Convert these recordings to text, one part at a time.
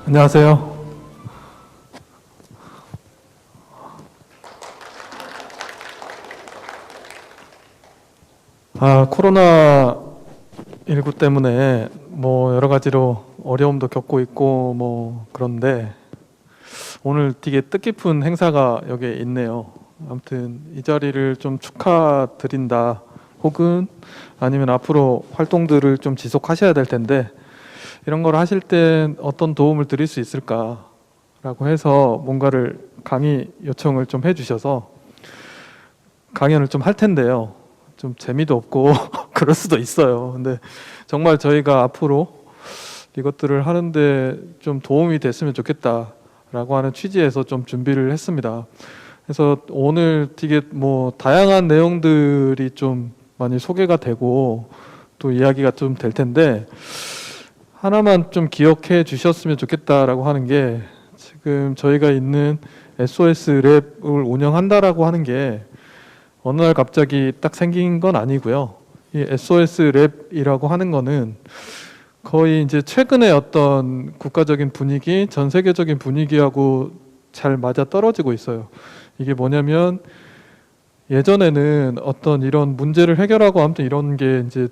안녕하세요. 코로나19 때문에 여러 가지로 어려움도 겪고 있고 그런데 오늘 되게 뜻깊은 행사가 여기에 있네요. 아무튼 이 자리를 좀 축하드린다 혹은 아니면 앞으로 활동들을 좀 지속하셔야 될 텐데 이런 걸 하실 때 어떤 도움을 드릴 수 있을까라고 해서 뭔가를 강의 요청을 좀 해주셔서 강연을 좀 할 텐데요. 좀 재미도 없고 그럴 수도 있어요. 근데 정말 저희가 앞으로 이것들을 하는데 좀 도움이 됐으면 좋겠다라고 하는 취지에서 좀 준비를 했습니다. 그래서 오늘 되게 다양한 내용들이 좀 많이 소개가 되고 또 이야기가 좀 될 텐데 하나만 좀 기억해 주셨으면 좋겠다라고 하는 게 지금 저희가 있는 SOS 랩을 운영한다라고 하는 게 어느 날 갑자기 딱 생긴 건 아니고요. 이 SOS 랩이라고 하는 거는 거의 이제 최근에 어떤 국가적인 분위기, 전 세계적인 분위기하고 잘 맞아 떨어지고 있어요. 이게 뭐냐면 예전에는 어떤 이런 문제를 해결하고 아무튼 이런 게 이제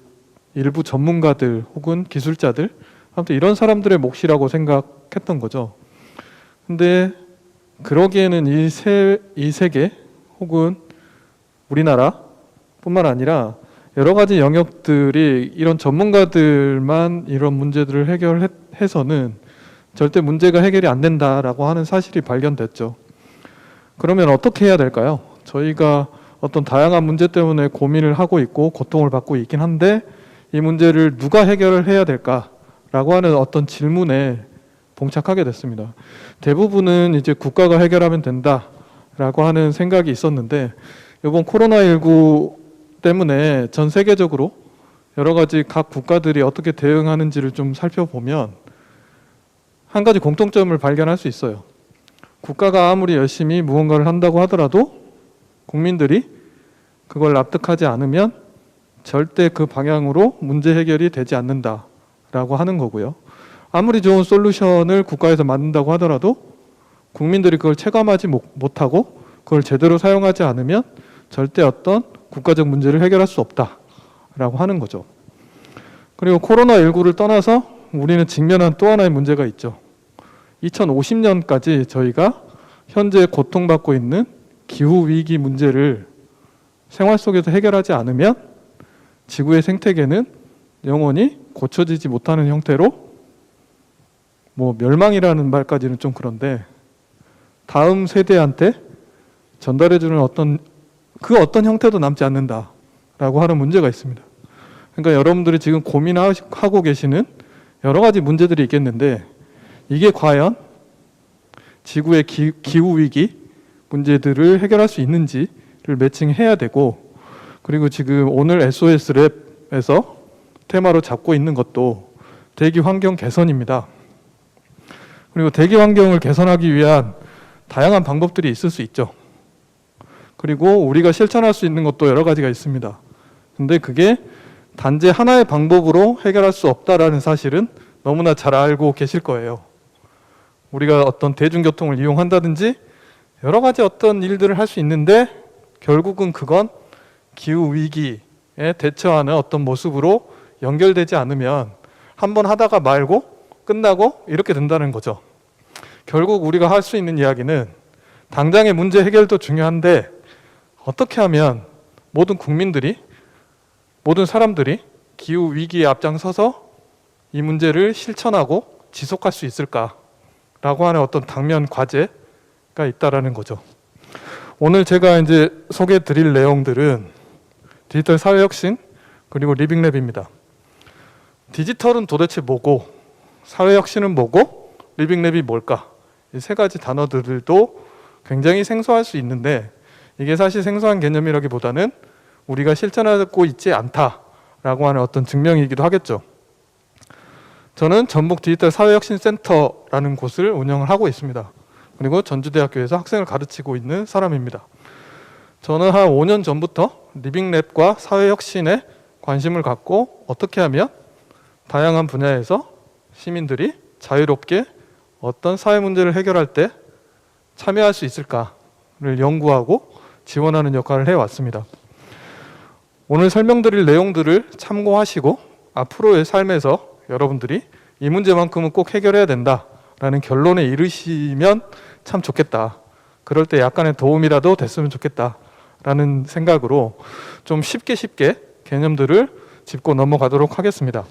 일부 전문가들 혹은 기술자들 아무튼 이런 사람들의 몫이라고 생각했던 거죠. 근데 그러기에는 이 세계 혹은 우리나라뿐만 아니라 여러 가지 영역들이 이런 전문가들만 이런 문제들을 해결해서는 절대 문제가 해결이 안 된다라고 하는 사실이 발견됐죠. 그러면 어떻게 해야 될까요? 저희가 어떤 다양한 문제 때문에 고민을 하고 있고 고통을 받고 있긴 한데 이 문제를 누가 해결을 해야 될까라고 하는 어떤 질문에 봉착하게 됐습니다. 대부분은 이제 국가가 해결하면 된다라고 하는 생각이 있었는데 이번 코로나19 때문에 전 세계적으로 여러 가지 각 국가들이 어떻게 대응하는지를 좀 살펴보면 한 가지 공통점을 발견할 수 있어요. 국가가 아무리 열심히 무언가를 한다고 하더라도 국민들이 그걸 납득하지 않으면 절대 그 방향으로 문제 해결이 되지 않는다라고 하는 거고요. 아무리 좋은 솔루션을 국가에서 만든다고 하더라도 국민들이 그걸 체감하지 못하고 그걸 제대로 사용하지 않으면 절대 어떤 국가적 문제를 해결할 수 없다라고 하는 거죠. 그리고 코로나19를 떠나서 우리는 직면한 또 하나의 문제가 있죠. 2050년까지 저희가 현재 고통받고 있는 기후위기 문제를 생활 속에서 해결하지 않으면 지구의 생태계는 영원히 고쳐지지 못하는 형태로 멸망이라는 말까지는 좀 그런데 다음 세대한테 전달해주는 어떤 형태도 남지 않는다라고 하는 문제가 있습니다. 그러니까 여러분들이 지금 고민하고 계시는 여러 가지 문제들이 있겠는데 이게 과연 지구의 기후위기 문제들을 해결할 수 있는지를 매칭해야 되고 그리고 지금 오늘 SOS 랩에서 테마로 잡고 있는 것도 대기 환경 개선입니다. 그리고 대기 환경을 개선하기 위한 다양한 방법들이 있을 수 있죠. 그리고 우리가 실천할 수 있는 것도 여러 가지가 있습니다. 근데 그게 단지 하나의 방법으로 해결할 수 없다라는 사실은 너무나 잘 알고 계실 거예요. 우리가 어떤 대중교통을 이용한다든지 여러 가지 어떤 일들을 할 수 있는데 결국은 그건 기후위기에 대처하는 어떤 모습으로 연결되지 않으면 한번 하다가 말고 끝나고 이렇게 된다는 거죠. 결국 우리가 할 수 있는 이야기는 당장의 문제 해결도 중요한데 어떻게 하면 모든 국민들이 모든 사람들이 기후위기에 앞장서서 이 문제를 실천하고 지속할 수 있을까라고 하는 어떤 당면 과제가 있다라는 거죠. 오늘 제가 이제 소개해 드릴 내용들은 디지털 사회혁신 그리고 리빙랩입니다. 디지털은 도대체 뭐고 사회혁신은 뭐고 리빙랩이 뭘까? 이 세 가지 단어들도 굉장히 생소할 수 있는데 이게 사실 생소한 개념이라기보다는 우리가 실천하고 있지 않다라고 하는 어떤 증명이기도 하겠죠. 저는 전북 디지털 사회혁신센터라는 곳을 운영을 하고 있습니다. 그리고 전주대학교에서 학생을 가르치고 있는 사람입니다. 저는 한 5년 전부터 리빙랩과 사회혁신에 관심을 갖고 어떻게 하면 다양한 분야에서 시민들이 자유롭게 어떤 사회 문제를 해결할 때 참여할 수 있을까를 연구하고 지원하는 역할을 해왔습니다. 오늘 설명드릴 내용들을 참고하시고 앞으로의 삶에서 여러분들이 이 문제만큼은 꼭 해결해야 된다라는 결론에 이르시면 참 좋겠다. 그럴 때 약간의 도움이라도 됐으면 좋겠다라는 생각으로 좀 쉽게 개념들을 짚고 넘어가도록 하겠습니다.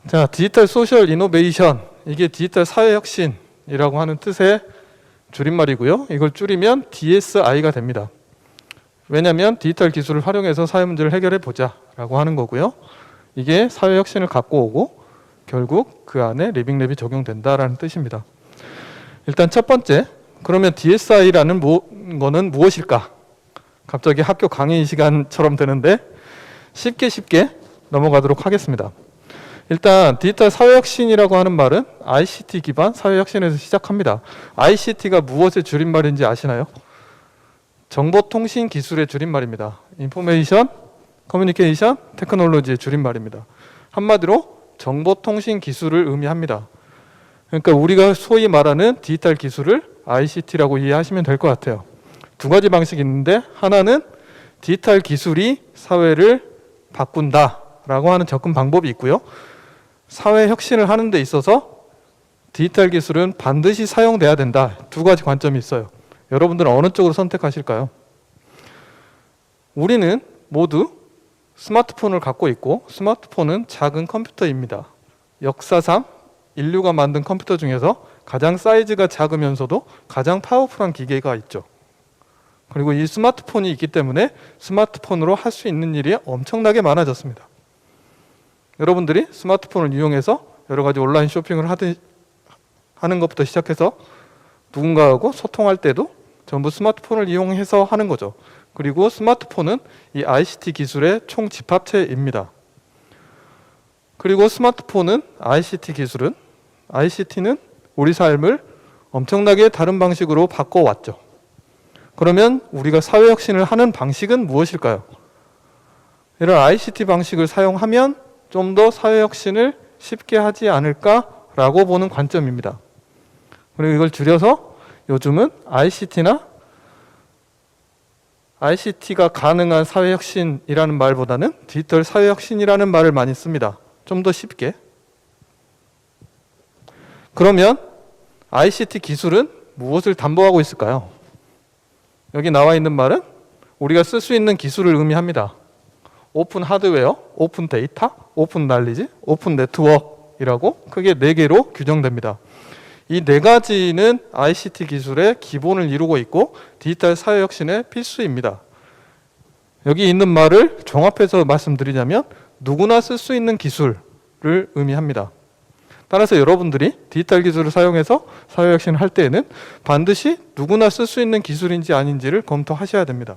자, 디지털 소셜 이노베이션, 이게 디지털 사회 혁신이라고 하는 뜻의 줄임말이고요. 이걸 줄이면 DSI가 됩니다. 왜냐하면 디지털 기술을 활용해서 사회 문제를 해결해 보자 라고 하는 거고요. 이게 사회 혁신을 갖고 오고 결국 그 안에 리빙랩이 적용된다라는 뜻입니다. 일단 첫 번째, 그러면 DSI라는 거는 무엇일까? 갑자기 학교 강의 시간처럼 되는데 쉽게 넘어가도록 하겠습니다. 일단 디지털 사회혁신이라고 하는 말은 ICT 기반 사회혁신에서 시작합니다. ICT가 무엇의 줄임말인지 아시나요? 정보통신 기술의 줄임말입니다. 인포메이션, 커뮤니케이션, 테크놀로지의 줄임말입니다. 한마디로 정보통신 기술을 의미합니다. 그러니까 우리가 소위 말하는 디지털 기술을 ICT라고 이해하시면 될 것 같아요. 두 가지 방식이 있는데 하나는 디지털 기술이 사회를 바꾼다라고 하는 접근 방법이 있고요. 사회 혁신을 하는 데 있어서 디지털 기술은 반드시 사용돼야 된다. 두 가지 관점이 있어요. 여러분들은 어느 쪽으로 선택하실까요? 우리는 모두 스마트폰을 갖고 있고 스마트폰은 작은 컴퓨터입니다. 역사상 인류가 만든 컴퓨터 중에서 가장 사이즈가 작으면서도 가장 파워풀한 기계가 있죠. 그리고 이 스마트폰이 있기 때문에 스마트폰으로 할 수 있는 일이 엄청나게 많아졌습니다. 여러분들이 스마트폰을 이용해서 여러 가지 온라인 쇼핑을 하는 것부터 시작해서 누군가하고 소통할 때도 전부 스마트폰을 이용해서 하는 거죠. 그리고 스마트폰은 이 ICT 기술의 총집합체입니다. 그리고 스마트폰은 ICT는 우리 삶을 엄청나게 다른 방식으로 바꿔왔죠. 그러면 우리가 사회혁신을 하는 방식은 무엇일까요? 이런 ICT 방식을 사용하면 좀 더 사회혁신을 쉽게 하지 않을까라고 보는 관점입니다. 그리고 이걸 줄여서 요즘은 ICT가 가능한 사회혁신이라는 말보다는 디지털 사회혁신이라는 말을 많이 씁니다. 좀 더 쉽게. 그러면 ICT 기술은 무엇을 담보하고 있을까요? 여기 나와 있는 말은 우리가 쓸 수 있는 기술을 의미합니다. 오픈 하드웨어, 오픈 데이터, 오픈 날리지, 오픈 네트워크이라고 크게 4개로 규정됩니다. 이 4가지는 ICT 기술의 기본을 이루고 있고 디지털 사회혁신의 필수입니다. 여기 있는 말을 종합해서 말씀드리자면 누구나 쓸 수 있는 기술을 의미합니다. 따라서 여러분들이 디지털 기술을 사용해서 사회혁신을 할 때에는 반드시 누구나 쓸 수 있는 기술인지 아닌지를 검토하셔야 됩니다.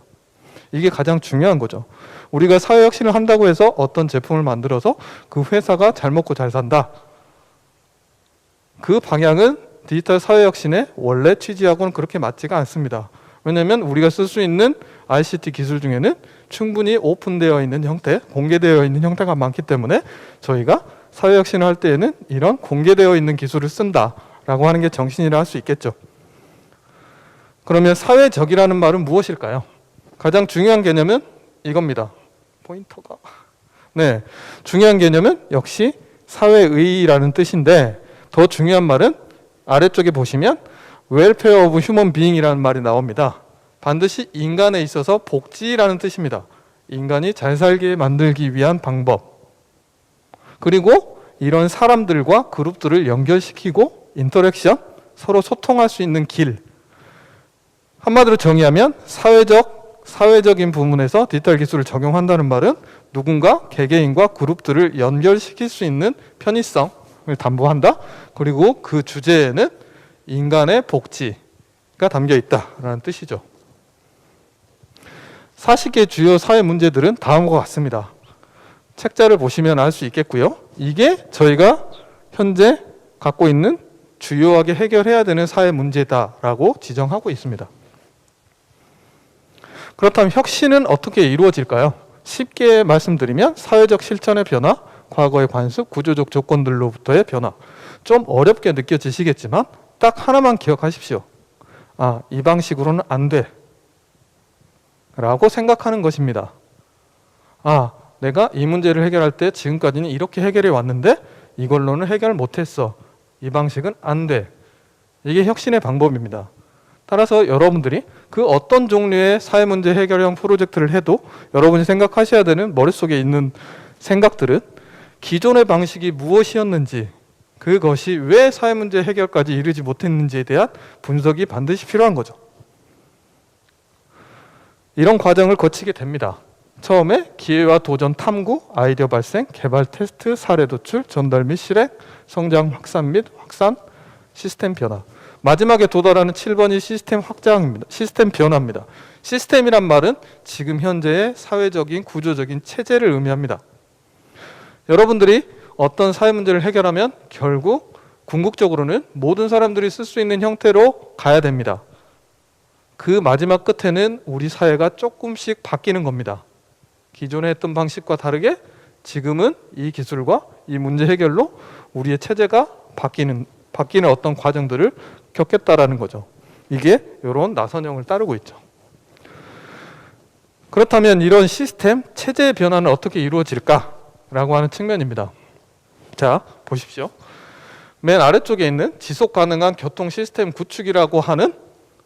이게 가장 중요한 거죠. 우리가 사회혁신을 한다고 해서 어떤 제품을 만들어서 그 회사가 잘 먹고 잘 산다. 그 방향은 디지털 사회혁신의 원래 취지하고는 그렇게 맞지가 않습니다. 왜냐하면 우리가 쓸 수 있는 ICT 기술 중에는 충분히 오픈되어 있는 형태, 공개되어 있는 형태가 많기 때문에 저희가 사회혁신을 할 때에는 이런 공개되어 있는 기술을 쓴다라고 하는 게 정신이라 할 수 있겠죠. 그러면 사회적이라는 말은 무엇일까요? 가장 중요한 개념은 이겁니다. 포인터가. 네, 중요한 개념은 역시 사회의라는 뜻인데 더 중요한 말은 아래쪽에 보시면 웰페어 오브 휴먼 비잉이라는 말이 나옵니다. 반드시 인간에 있어서 복지라는 뜻입니다. 인간이 잘 살게 만들기 위한 방법. 그리고 이런 사람들과 그룹들을 연결시키고 인터랙션, 서로 소통할 수 있는 길. 한마디로 정의하면 사회적인 부분에서 디지털 기술을 적용한다는 말은 누군가 개개인과 그룹들을 연결시킬 수 있는 편의성을 담보한다. 그리고 그 주제에는 인간의 복지가 담겨 있다라는 뜻이죠. 40개 주요 사회 문제들은 다음과 같습니다. 책자를 보시면 알 수 있겠고요. 이게 저희가 현재 갖고 있는 주요하게 해결해야 되는 사회 문제다라고 지정하고 있습니다. 그렇다면 혁신은 어떻게 이루어질까요? 쉽게 말씀드리면 사회적 실천의 변화, 과거의 관습, 구조적 조건들로부터의 변화. 좀 어렵게 느껴지시겠지만 딱 하나만 기억하십시오. 아, 이 방식으로는 안 돼 라고 생각하는 것입니다. 아, 내가 이 문제를 해결할 때 지금까지는 이렇게 해결해 왔는데 이걸로는 해결 못했어. 이 방식은 안 돼. 이게 혁신의 방법입니다. 따라서 여러분들이 그 어떤 종류의 사회문제 해결형 프로젝트를 해도 여러분이 생각하셔야 되는 머릿속에 있는 생각들은 기존의 방식이 무엇이었는지, 그것이 왜 사회문제 해결까지 이르지 못했는지에 대한 분석이 반드시 필요한 거죠. 이런 과정을 거치게 됩니다. 처음에 기회와 도전 탐구, 아이디어 발생, 개발 테스트, 사례 도출, 전달 및 실행, 성장 확산 및 확산, 시스템 변화. 마지막에 도달하는 7번이 시스템 확장입니다. 시스템 변화입니다. 시스템이란 말은 지금 현재의 사회적인 구조적인 체제를 의미합니다. 여러분들이 어떤 사회 문제를 해결하면 결국 궁극적으로는 모든 사람들이 쓸 수 있는 형태로 가야 됩니다. 그 마지막 끝에는 우리 사회가 조금씩 바뀌는 겁니다. 기존에 했던 방식과 다르게 지금은 이 기술과 이 문제 해결로 우리의 체제가 바뀌는 어떤 과정들을 겪겠다라는 거죠. 이게 이런 나선형을 따르고 있죠. 그렇다면 이런 시스템, 체제의 변화는 어떻게 이루어질까라고 하는 측면입니다. 자, 보십시오. 맨 아래쪽에 있는 지속 가능한 교통 시스템 구축이라고 하는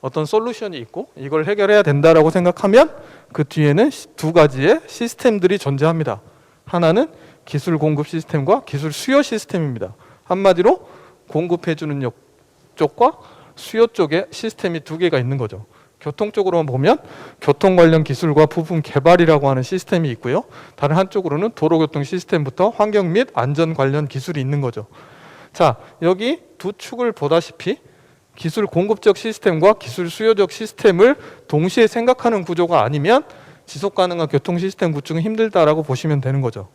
어떤 솔루션이 있고 이걸 해결해야 된다라고 생각하면 그 뒤에는 두 가지의 시스템들이 존재합니다. 하나는 기술 공급 시스템과 기술 수요 시스템입니다. 한마디로 공급해주는 쪽과 수요 쪽에 시스템이 두 개가 있는 거죠. 교통 쪽으로만 보면 교통 관련 기술과 부품 개발이라고 하는 시스템이 있고요. 다른 한쪽으로는 도로교통 시스템부터 환경 및 안전 관련 기술이 있는 거죠. 자, 여기 두 축을 보다시피 기술 공급적 시스템과 기술 수요적 시스템을 동시에 생각하는 구조가 아니면 지속 가능한 교통 시스템 구축은 힘들다라고 보시면 되는 거죠.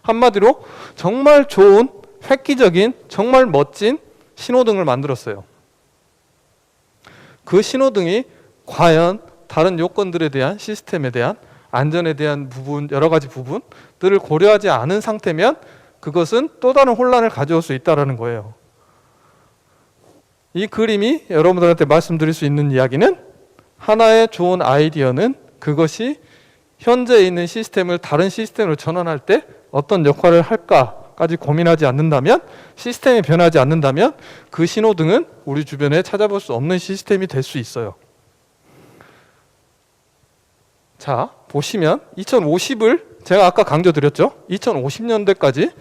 한마디로 정말 좋은 획기적인 정말 멋진 신호등을 만들었어요. 그 신호등이 과연 다른 요건들에 대한 시스템에 대한 안전에 대한 부분, 여러 가지 부분들을 고려하지 않은 상태면 그것은 또 다른 혼란을 가져올 수 있다는 거예요. 이 그림이 여러분들한테 말씀드릴 수 있는 이야기는 하나의 좋은 아이디어는 그것이 현재 있는 시스템을 다른 시스템으로 전환할 때 어떤 역할을 할까까지 고민하지 않는다면, 시스템이 변하지 않는다면 그 신호등은 우리 주변에 찾아볼 수 없는 시스템이 될 수 있어요. 자, 보시면 2050을 제가 아까 강조드렸죠. 2050년대까지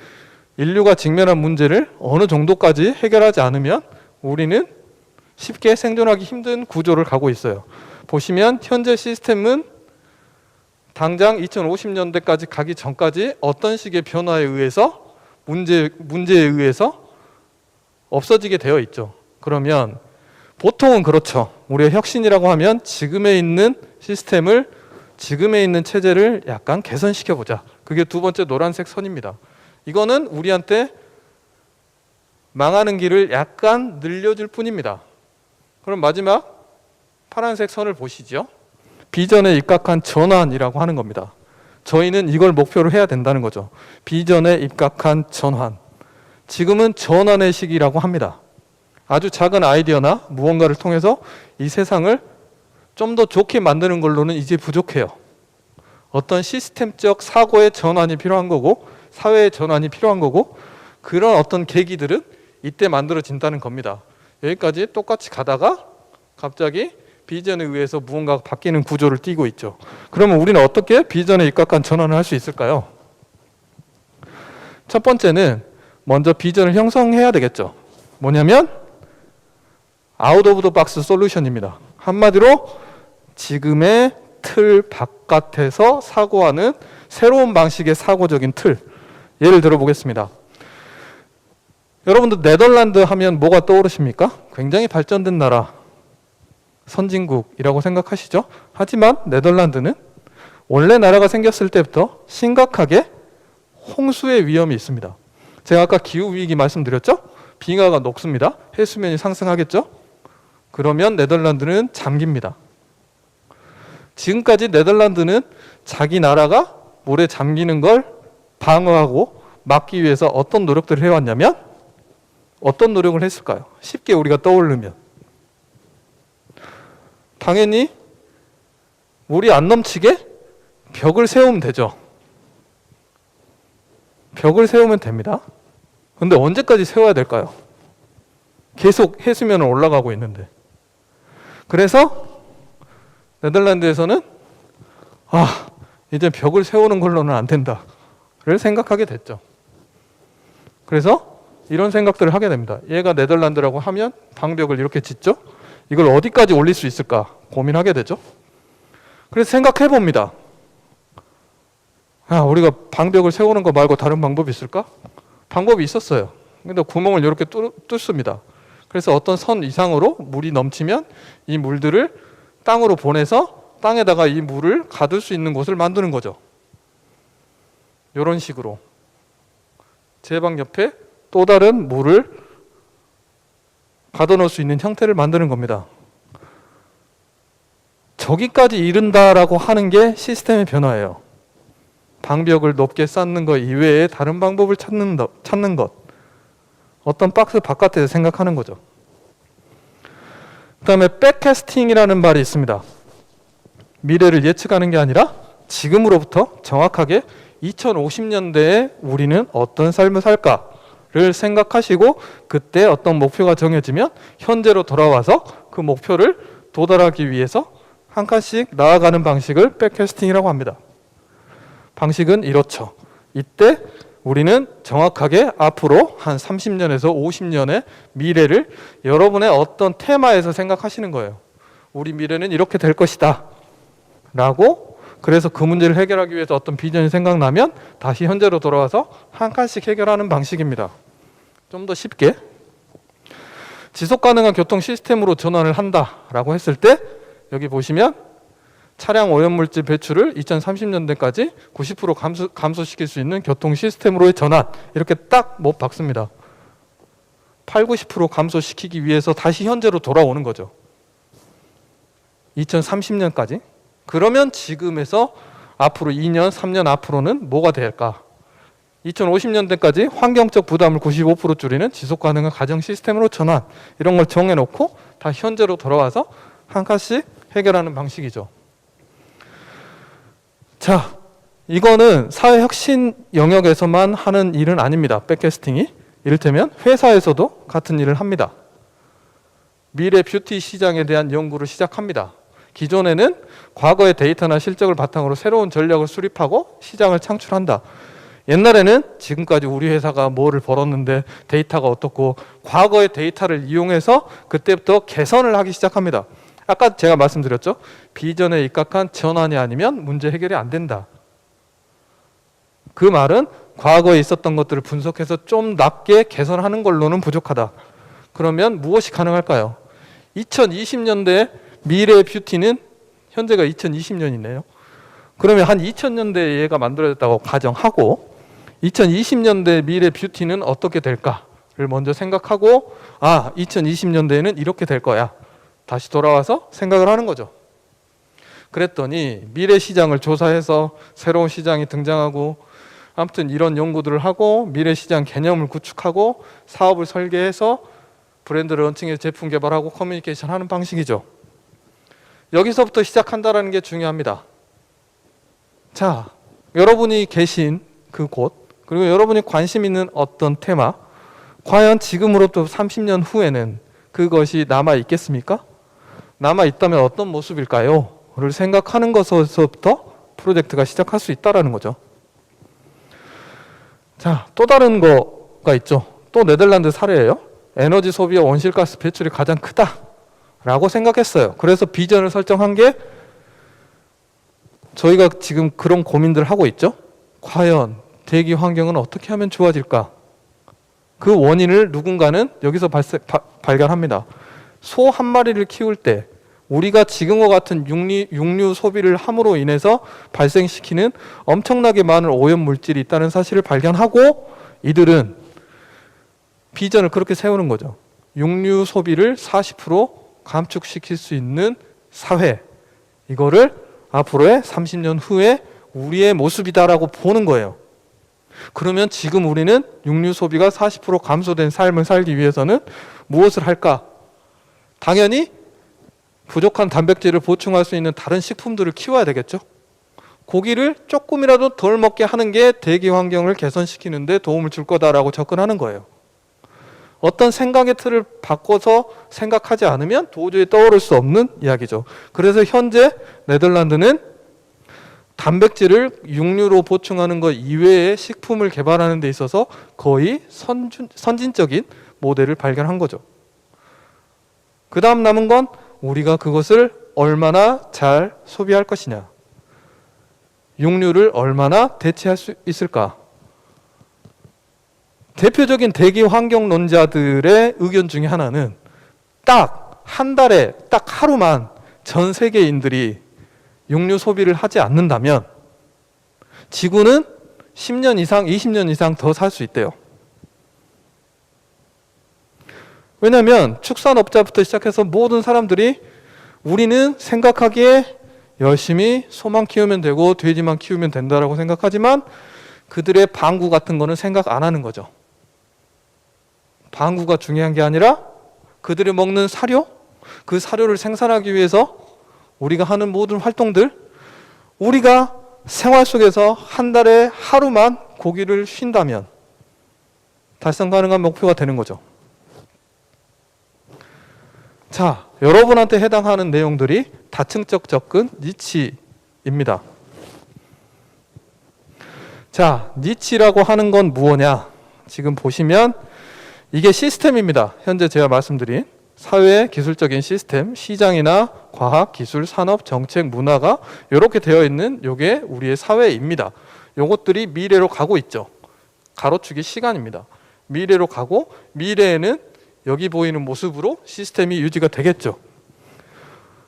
인류가 직면한 문제를 어느 정도까지 해결하지 않으면 우리는 쉽게 생존하기 힘든 구조를 가고 있어요. 보시면 현재 시스템은 당장 2050년대까지 가기 전까지 어떤 식의 변화에 의해서 문제에 의해서 없어지게 되어 있죠. 그러면 보통은 그렇죠. 우리의 혁신이라고 하면 지금에 있는 시스템을, 지금에 있는 체제를 약간 개선시켜보자. 그게 두 번째 노란색 선입니다. 이거는 우리한테 망하는 길을 약간 늘려줄 뿐입니다. 그럼 마지막 파란색 선을 보시죠. 비전에 입각한 전환이라고 하는 겁니다. 저희는 이걸 목표로 해야 된다는 거죠. 비전에 입각한 전환. 지금은 전환의 시기라고 합니다. 아주 작은 아이디어나 무언가를 통해서 이 세상을 좀 더 좋게 만드는 걸로는 이제 부족해요. 어떤 시스템적 사고의 전환이 필요한 거고 사회의 전환이 필요한 거고 그런 어떤 계기들은 이때 만들어진다는 겁니다. 여기까지 똑같이 가다가 갑자기 비전에 의해서 무언가가 바뀌는 구조를 띠고 있죠. 그러면 우리는 어떻게 비전에 입각한 전환을 할 수 있을까요? 첫 번째는 먼저 비전을 형성해야 되겠죠. 뭐냐면 아웃 오브 더 박스 솔루션입니다. 한마디로 지금의 틀 바깥에서 사고하는 새로운 방식의 사고적인 틀. 예를 들어 보겠습니다. 여러분들 네덜란드 하면 뭐가 떠오르십니까? 굉장히 발전된 나라, 선진국이라고 생각하시죠? 하지만 네덜란드는 원래 나라가 생겼을 때부터 심각하게 홍수의 위험이 있습니다. 제가 아까 기후위기 말씀드렸죠? 빙하가 녹습니다. 해수면이 상승하겠죠? 그러면 네덜란드는 잠깁니다. 지금까지 네덜란드는 자기 나라가 물에 잠기는 걸 방어하고 막기 위해서 어떤 노력들을 해왔냐면 어떤 노력을 했을까요? 쉽게 우리가 떠오르면 당연히 물이 안 넘치게 벽을 세우면 되죠. 벽을 세우면 됩니다. 근데 언제까지 세워야 될까요? 계속 해수면은 올라가고 있는데. 그래서 네덜란드에서는 이제 벽을 세우는 걸로는 안 된다를 생각하게 됐죠. 그래서 이런 생각들을 하게 됩니다. 얘가 네덜란드라고 하면 방벽을 이렇게 짓죠. 이걸 어디까지 올릴 수 있을까 고민하게 되죠. 그래서 생각해 봅니다. 우리가 방벽을 세우는 거 말고 다른 방법이 있을까? 방법이 있었어요. 근데 구멍을 이렇게 뚫습니다. 그래서 어떤 선 이상으로 물이 넘치면 이 물들을 땅으로 보내서 땅에다가 이 물을 가둘 수 있는 곳을 만드는 거죠. 이런 식으로 제 방 옆에 또 다른 물을 가둬놓을 수 있는 형태를 만드는 겁니다. 저기까지 이른다라고 하는 게 시스템의 변화예요. 방벽을 높게 쌓는 것 이외에 다른 방법을 찾는 것. 어떤 박스 바깥에서 생각하는 거죠. 그 다음에 백캐스팅이라는 말이 있습니다. 미래를 예측하는 게 아니라 지금으로부터 정확하게 2050년대에 우리는 어떤 삶을 살까를 생각하시고 그때 어떤 목표가 정해지면 현재로 돌아와서 그 목표를 도달하기 위해서 한 칸씩 나아가는 방식을 백캐스팅이라고 합니다. 방식은 이렇죠. 이때 우리는 정확하게 앞으로 한 30년에서 50년의 미래를 여러분의 어떤 테마에서 생각하시는 거예요. 우리 미래는 이렇게 될 것이다 라고. 그래서 그 문제를 해결하기 위해서 어떤 비전이 생각나면 다시 현재로 돌아와서 한 칸씩 해결하는 방식입니다. 좀 더 쉽게 지속가능한 교통 시스템으로 전환을 한다라고 했을 때 여기 보시면 차량 오염물질 배출을 2030년대까지 90% 감소시킬 수 있는 교통 시스템으로의 전환, 이렇게 딱 못 박습니다. 8, 90% 감소시키기 위해서 다시 현재로 돌아오는 거죠. 2030년까지. 그러면 지금에서 앞으로 2년, 3년 앞으로는 뭐가 될까? 2050년대까지 환경적 부담을 95% 줄이는 지속가능한 가정 시스템으로 전환, 이런 걸 정해놓고 다 현재로 돌아와서 한 칸씩 해결하는 방식이죠. 자, 이거는 사회혁신 영역에서만 하는 일은 아닙니다. 백캐스팅이. 이를테면 회사에서도 같은 일을 합니다. 미래 뷰티 시장에 대한 연구를 시작합니다. 기존에는 과거의 데이터나 실적을 바탕으로 새로운 전략을 수립하고 시장을 창출한다. 옛날에는 지금까지 우리 회사가 뭐를 벌었는데 데이터가 어떻고 과거의 데이터를 이용해서 그때부터 개선을 하기 시작합니다. 아까 제가 말씀드렸죠. 비전에 입각한 전환이 아니면 문제 해결이 안 된다. 그 말은 과거에 있었던 것들을 분석해서 좀 낮게 개선하는 걸로는 부족하다. 그러면 무엇이 가능할까요? 2020년대 미래의 뷰티는 현재가 2020년이네요. 그러면 한 2000년대에 얘가 만들어졌다고 가정하고 2020년대 미래 뷰티는 어떻게 될까를 먼저 생각하고 2020년대에는 이렇게 될 거야. 다시 돌아와서 생각을 하는 거죠. 그랬더니 미래 시장을 조사해서 새로운 시장이 등장하고 아무튼 이런 연구들을 하고 미래 시장 개념을 구축하고 사업을 설계해서 브랜드 런칭해서 제품 개발하고 커뮤니케이션 하는 방식이죠. 여기서부터 시작한다는 게 중요합니다. 자, 여러분이 계신 그 곳, 그리고 여러분이 관심 있는 어떤 테마, 과연 지금으로부터 30년 후에는 그것이 남아 있겠습니까? 남아 있다면 어떤 모습일까요? 를 생각하는 것에서부터 프로젝트가 시작할 수 있다는 거죠. 자, 또 다른 거가 있죠. 또 네덜란드 사례예요. 에너지 소비와 온실가스 배출이 가장 크다라고 생각했어요. 그래서 비전을 설정한 게 저희가 지금 그런 고민들을 하고 있죠. 과연 대기 환경은 어떻게 하면 좋아질까? 그 원인을 누군가는 여기서 발견합니다. 소 한 마리를 키울 때 우리가 지금과 같은 육류 소비를 함으로 인해서 발생시키는 엄청나게 많은 오염물질이 있다는 사실을 발견하고 이들은 비전을 그렇게 세우는 거죠. 육류 소비를 40% 감축시킬 수 있는 사회, 이거를 앞으로의 30년 후에 우리의 모습이다라고 보는 거예요. 그러면 지금 우리는 육류 소비가 40% 감소된 삶을 살기 위해서는 무엇을 할까? 당연히 부족한 단백질을 보충할 수 있는 다른 식품들을 키워야 되겠죠. 고기를 조금이라도 덜 먹게 하는 게 대기 환경을 개선시키는 데 도움을 줄 거다라고 접근하는 거예요. 어떤 생각의 틀을 바꿔서 생각하지 않으면 도저히 떠오를 수 없는 이야기죠. 그래서 현재 네덜란드는 단백질을 육류로 보충하는 것 이외의 식품을 개발하는 데 있어서 거의 선진적인 모델을 발견한 거죠. 그 다음 남은 건 우리가 그것을 얼마나 잘 소비할 것이냐, 육류를 얼마나 대체할 수 있을까. 대표적인 대기 환경론자들의 의견 중에 하나는 딱 한 달에 딱 하루만 전 세계인들이 육류 소비를 하지 않는다면 지구는 10년 이상, 20년 이상 더 살 수 있대요. 왜냐하면 축산업자부터 시작해서 모든 사람들이 우리는 생각하기에 열심히 소만 키우면 되고 돼지만 키우면 된다라고 생각하지만 그들의 방구 같은 거는 생각 안 하는 거죠. 방구가 중요한 게 아니라 그들이 먹는 사료, 그 사료를 생산하기 위해서 우리가 하는 모든 활동들, 우리가 생활 속에서 한 달에 하루만 고기를 쉰다면 달성 가능한 목표가 되는 거죠. 자, 여러분한테 해당하는 내용들이 다층적 접근 니치입니다. 자, 니치라고 하는 건 무엇냐? 지금 보시면 이게 시스템입니다. 현재 제가 말씀드린 사회 기술적인 시스템, 시장이나 과학, 기술, 산업, 정책, 문화가 이렇게 되어 있는 요게 우리의 사회입니다. 요것들이 미래로 가고 있죠. 가로축이 시간입니다. 미래로 가고 미래에는 여기 보이는 모습으로 시스템이 유지가 되겠죠.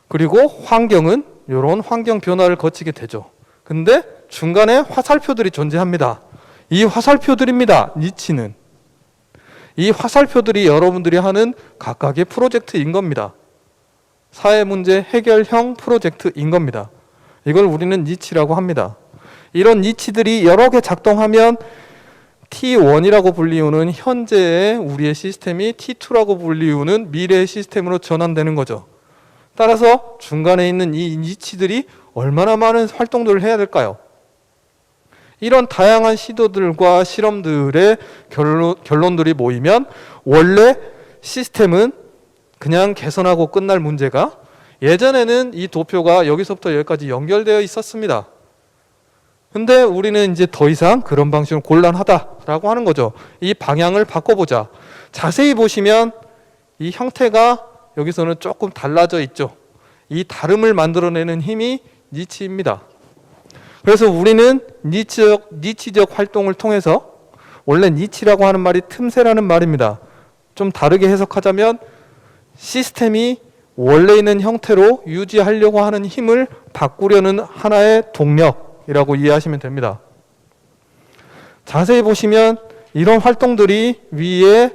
그리고 환경은 이런 환경 변화를 거치게 되죠. 근데 중간에 화살표들이 존재합니다. 이 화살표들입니다. 니치는. 이 화살표들이 여러분들이 하는 각각의 프로젝트인 겁니다. 사회 문제 해결형 프로젝트인 겁니다. 이걸 우리는 니치라고 합니다. 이런 니치들이 여러 개 작동하면 T1이라고 불리우는 현재의 우리의 시스템이 T2라고 불리우는 미래의 시스템으로 전환되는 거죠. 따라서 중간에 있는 이 니치들이 얼마나 많은 활동들을 해야 될까요? 이런 다양한 시도들과 실험들의 결론들이 모이면 원래 시스템은 그냥 개선하고 끝날 문제가 예전에는 이 도표가 여기서부터 여기까지 연결되어 있었습니다. 근데 우리는 이제 더 이상 그런 방식은 곤란하다라고 하는 거죠. 이 방향을 바꿔보자. 자세히 보시면 이 형태가 여기서는 조금 달라져 있죠. 이 다름을 만들어내는 힘이 니치입니다. 그래서 우리는 니치적 활동을 통해서, 원래 니치라고 하는 말이 틈새라는 말입니다. 좀 다르게 해석하자면 시스템이 원래 있는 형태로 유지하려고 하는 힘을 바꾸려는 하나의 동력이라고 이해하시면 됩니다. 자세히 보시면 이런 활동들이 위에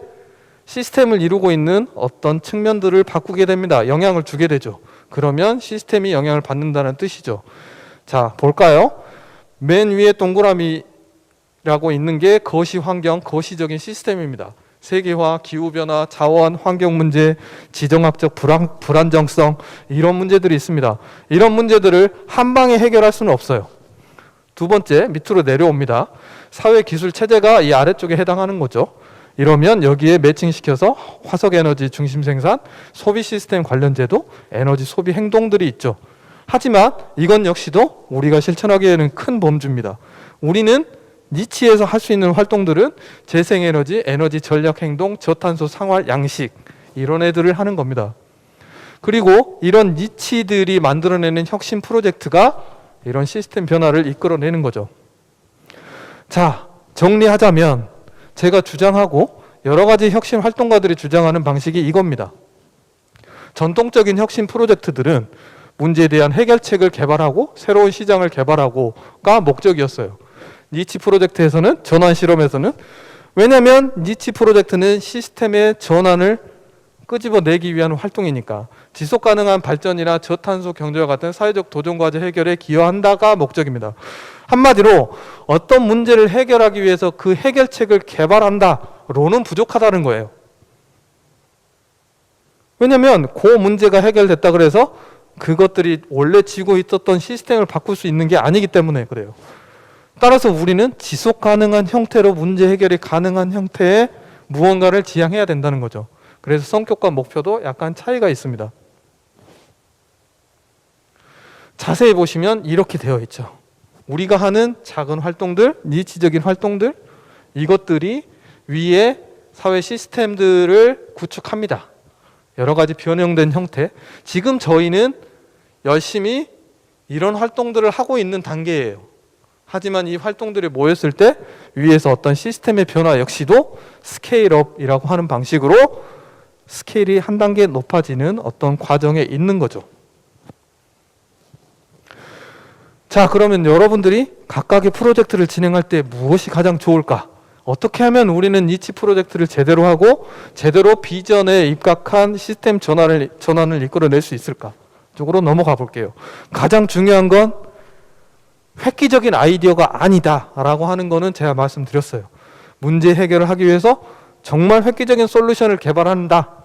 시스템을 이루고 있는 어떤 측면들을 바꾸게 됩니다. 영향을 주게 되죠. 그러면 시스템이 영향을 받는다는 뜻이죠. 자, 볼까요? 맨 위에 동그라미라고 있는 게 거시 환경, 거시적인 시스템입니다. 세계화, 기후변화, 자원, 환경 문제, 지정학적 불안정성, 이런 문제들이 있습니다. 이런 문제들을 한 방에 해결할 수는 없어요. 두 번째, 밑으로 내려옵니다. 사회 기술 체제가 이 아래쪽에 해당하는 거죠. 이러면 여기에 매칭시켜서 화석 에너지 중심 생산, 소비 시스템 관련 제도, 에너지 소비 행동들이 있죠. 하지만 이건 역시도 우리가 실천하기에는 큰 범주입니다. 우리는 니치에서 할 수 있는 활동들은 재생에너지, 에너지 전략 행동, 저탄소 생활 양식, 이런 애들을 하는 겁니다. 그리고 이런 니치들이 만들어내는 혁신 프로젝트가 이런 시스템 변화를 이끌어내는 거죠. 자, 정리하자면 제가 주장하고 여러 가지 혁신 활동가들이 주장하는 방식이 이겁니다. 전통적인 혁신 프로젝트들은 문제에 대한 해결책을 개발하고 새로운 시장을 개발하고가 목적이었어요. 니치 프로젝트에서는, 전환 실험에서는, 왜냐하면 니치 프로젝트는 시스템의 전환을 끄집어내기 위한 활동이니까 지속 가능한 발전이나 저탄소 경제와 같은 사회적 도전과제 해결에 기여한다가 목적입니다. 한마디로 어떤 문제를 해결하기 위해서 그 해결책을 개발한다로는 부족하다는 거예요. 왜냐하면 그 문제가 해결됐다 그래서 그것들이 원래 지고 있었던 시스템을 바꿀 수 있는 게 아니기 때문에 그래요. 따라서 우리는 지속 가능한 형태로 문제 해결이 가능한 형태의 무언가를 지향해야 된다는 거죠. 그래서 성격과 목표도 약간 차이가 있습니다. 자세히 보시면 이렇게 되어 있죠. 우리가 하는 작은 활동들, 니치적인 활동들, 이것들이 위에 사회 시스템들을 구축합니다. 여러 가지 변형된 형태. 지금 저희는 열심히 이런 활동들을 하고 있는 단계예요. 하지만 이 활동들이 모였을 때 위에서 어떤 시스템의 변화 역시도 스케일업이라고 하는 방식으로 스케일이 한 단계 높아지는 어떤 과정에 있는 거죠. 자, 그러면 여러분들이 각각의 프로젝트를 진행할 때 무엇이 가장 좋을까? 어떻게 하면 우리는 니치 프로젝트를 제대로 하고 제대로 비전에 입각한 시스템 전환을 이끌어낼 수 있을까? 쪽으로 넘어가 볼게요. 가장 중요한 건 획기적인 아이디어가 아니다라고 하는 거는 제가 말씀드렸어요. 문제 해결을 하기 위해서 정말 획기적인 솔루션을 개발한다.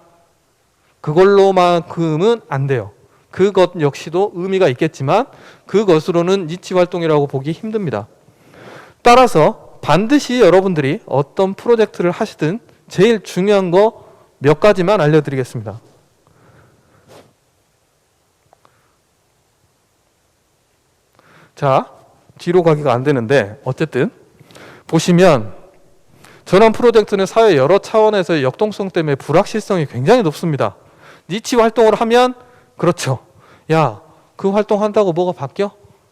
그걸로만큼은 안 돼요. 그것 역시도 의미가 있겠지만 그것으로는 니치 활동이라고 보기 힘듭니다. 따라서 반드시 여러분들이 어떤 프로젝트를 하시든 제일 중요한 거 몇 가지만 알려드리겠습니다. 자, 뒤로 가기가 안 되는데 어쨌든 보시면 전환 프로젝트는 사회 여러 차원에서의 역동성 때문에 불확실성이 굉장히 높습니다. 니치 활동을 하면 그렇죠. 야, 그 활동한다고 뭐가 바뀌어?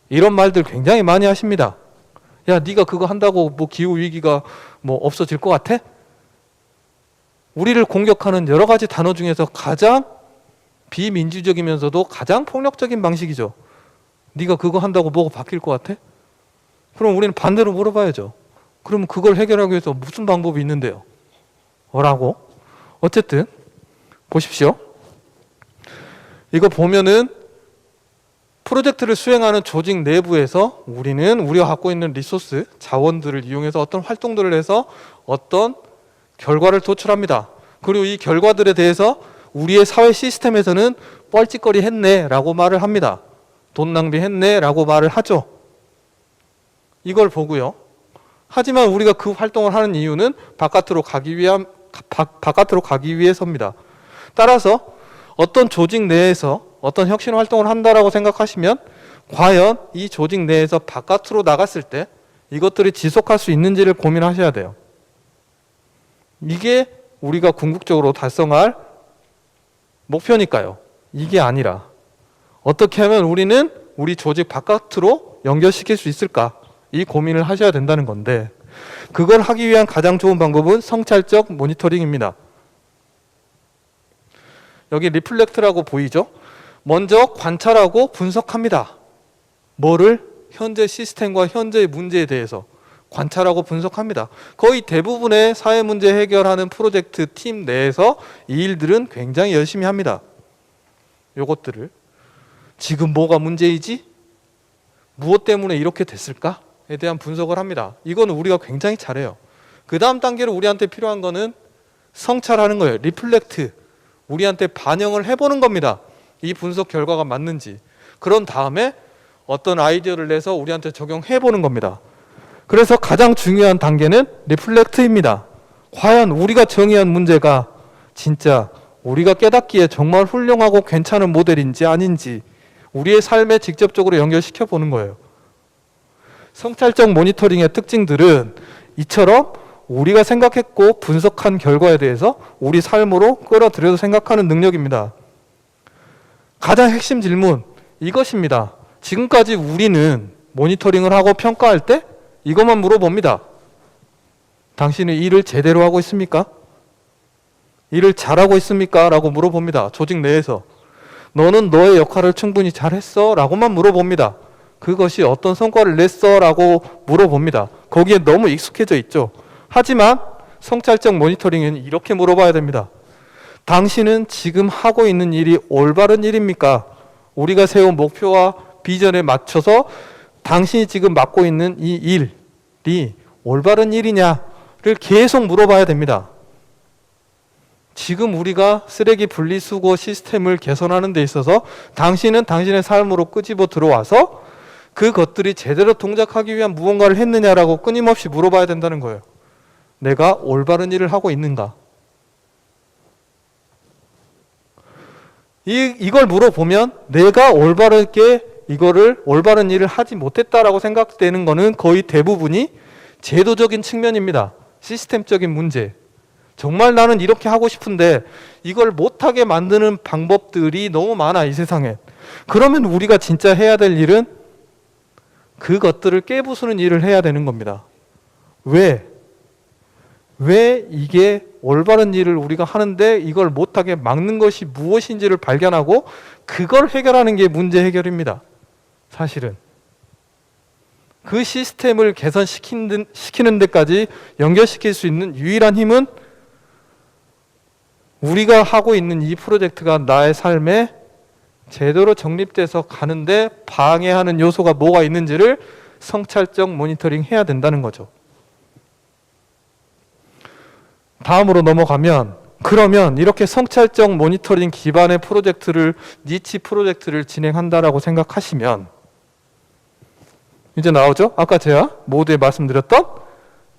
이런 말들 굉장히 많이 하십니다. 야, 네가 그거 한다고 뭐 기후위기가 뭐 없어질 것 같아? 우리를 공격하는 여러 가지 단어 중에서 가장 비민주적이면서도 가장 폭력적인 방식이죠. 네가 그거 한다고 뭐가 바뀔 것 같아? 그럼 우리는 반대로 물어봐야죠. 그럼 그걸 해결하기 위해서 무슨 방법이 있는데요? 라고. 어쨌든 보십시오. 이거 보면은 프로젝트를 수행하는 조직 내부에서 우리는 우리가 갖고 있는 리소스, 자원들을 이용해서 어떤 활동들을 해서 어떤 결과를 도출합니다. 그리고 이 결과들에 대해서 우리의 사회 시스템에서는 뻘짓거리 했네 라고 말을 합니다. 돈 낭비했네 라고 말을 하죠. 이걸 보고요. 하지만 우리가 그 활동을 하는 이유는 바깥으로 가기 위해서입니다. 따라서 어떤 조직 내에서 어떤 혁신 활동을 한다라고 생각하시면 과연 이 조직 내에서 바깥으로 나갔을 때 이것들이 지속할 수 있는지를 고민하셔야 돼요. 이게 우리가 궁극적으로 달성할 목표니까요. 이게 아니라 어떻게 하면 우리는 우리 조직 바깥으로 연결시킬 수 있을까? 이 고민을 하셔야 된다는 건데 그걸 하기 위한 가장 좋은 방법은 성찰적 모니터링입니다. 여기 리플렉트라고 보이죠? 먼저 관찰하고 분석합니다. 뭐를? 현재 시스템과 현재의 문제에 대해서 관찰하고 분석합니다. 거의 대부분의 사회 문제 해결하는 프로젝트 팀 내에서 이 일들은 굉장히 열심히 합니다. 요것들을 지금 뭐가 문제이지? 무엇 때문에 이렇게 됐을까?에 대한 분석을 합니다. 이거는 우리가 굉장히 잘해요. 그 다음 단계로 우리한테 필요한 거는 성찰하는 거예요. 리플렉트. 우리한테 반영을 해보는 겁니다. 이 분석 결과가 맞는지. 그런 다음에 어떤 아이디어를 내서 우리한테 적용해보는 겁니다. 그래서 가장 중요한 단계는 리플렉트입니다. 과연 우리가 정의한 문제가 진짜 우리가 깨닫기에 정말 훌륭하고 괜찮은 모델인지 아닌지 우리의 삶에 직접적으로 연결시켜 보는 거예요. 성찰적 모니터링의 특징들은 이처럼 우리가 생각했고 분석한 결과에 대해서 우리 삶으로 끌어들여서 생각하는 능력입니다. 가장 핵심 질문 이것입니다. 지금까지 우리는 모니터링을 하고 평가할 때 이것만 물어봅니다. 당신은 일을 제대로 하고 있습니까? 일을 잘하고 있습니까? 라고 물어봅니다. 조직 내에서. 너는 너의 역할을 충분히 잘했어? 라고만 물어봅니다. 그것이 어떤 성과를 냈어? 라고 물어봅니다. 거기에 너무 익숙해져 있죠. 하지만 성찰적 모니터링은 이렇게 물어봐야 됩니다. 당신은 지금 하고 있는 일이 올바른 일입니까? 우리가 세운 목표와 비전에 맞춰서 당신이 지금 맡고 있는 이 일이 올바른 일이냐를 계속 물어봐야 됩니다. 지금 우리가 쓰레기 분리수거 시스템을 개선하는 데 있어서 당신은 당신의 삶으로 끄집어 들어와서 그것들이 제대로 동작하기 위한 무언가를 했느냐라고 끊임없이 물어봐야 된다는 거예요. 내가 올바른 일을 하고 있는가? 이걸 물어보면 내가 올바르게 올바른 일을 하지 못했다라고 생각되는 거는 거의 대부분이 제도적인 측면입니다. 시스템적인 문제. 정말 나는 이렇게 하고 싶은데 이걸 못하게 만드는 방법들이 너무 많아, 이 세상에. 그러면 우리가 진짜 해야 될 일은 그것들을 깨부수는 일을 해야 되는 겁니다. 왜 이게 올바른 일을 우리가 하는데 이걸 못하게 막는 것이 무엇인지를 발견하고 그걸 해결하는 게 문제 해결입니다. 사실은. 그 시스템을 개선시키는 데까지 연결시킬 수 있는 유일한 힘은 우리가 하고 있는 이 프로젝트가 나의 삶에 제대로 정립돼서 가는데 방해하는 요소가 뭐가 있는지를 성찰적 모니터링 해야 된다는 거죠. 다음으로 넘어가면, 그러면 이렇게 성찰적 모니터링 기반의 프로젝트를, 니치 프로젝트를 진행한다라고 생각하시면 이제 나오죠? 아까 제가 모두에 말씀드렸던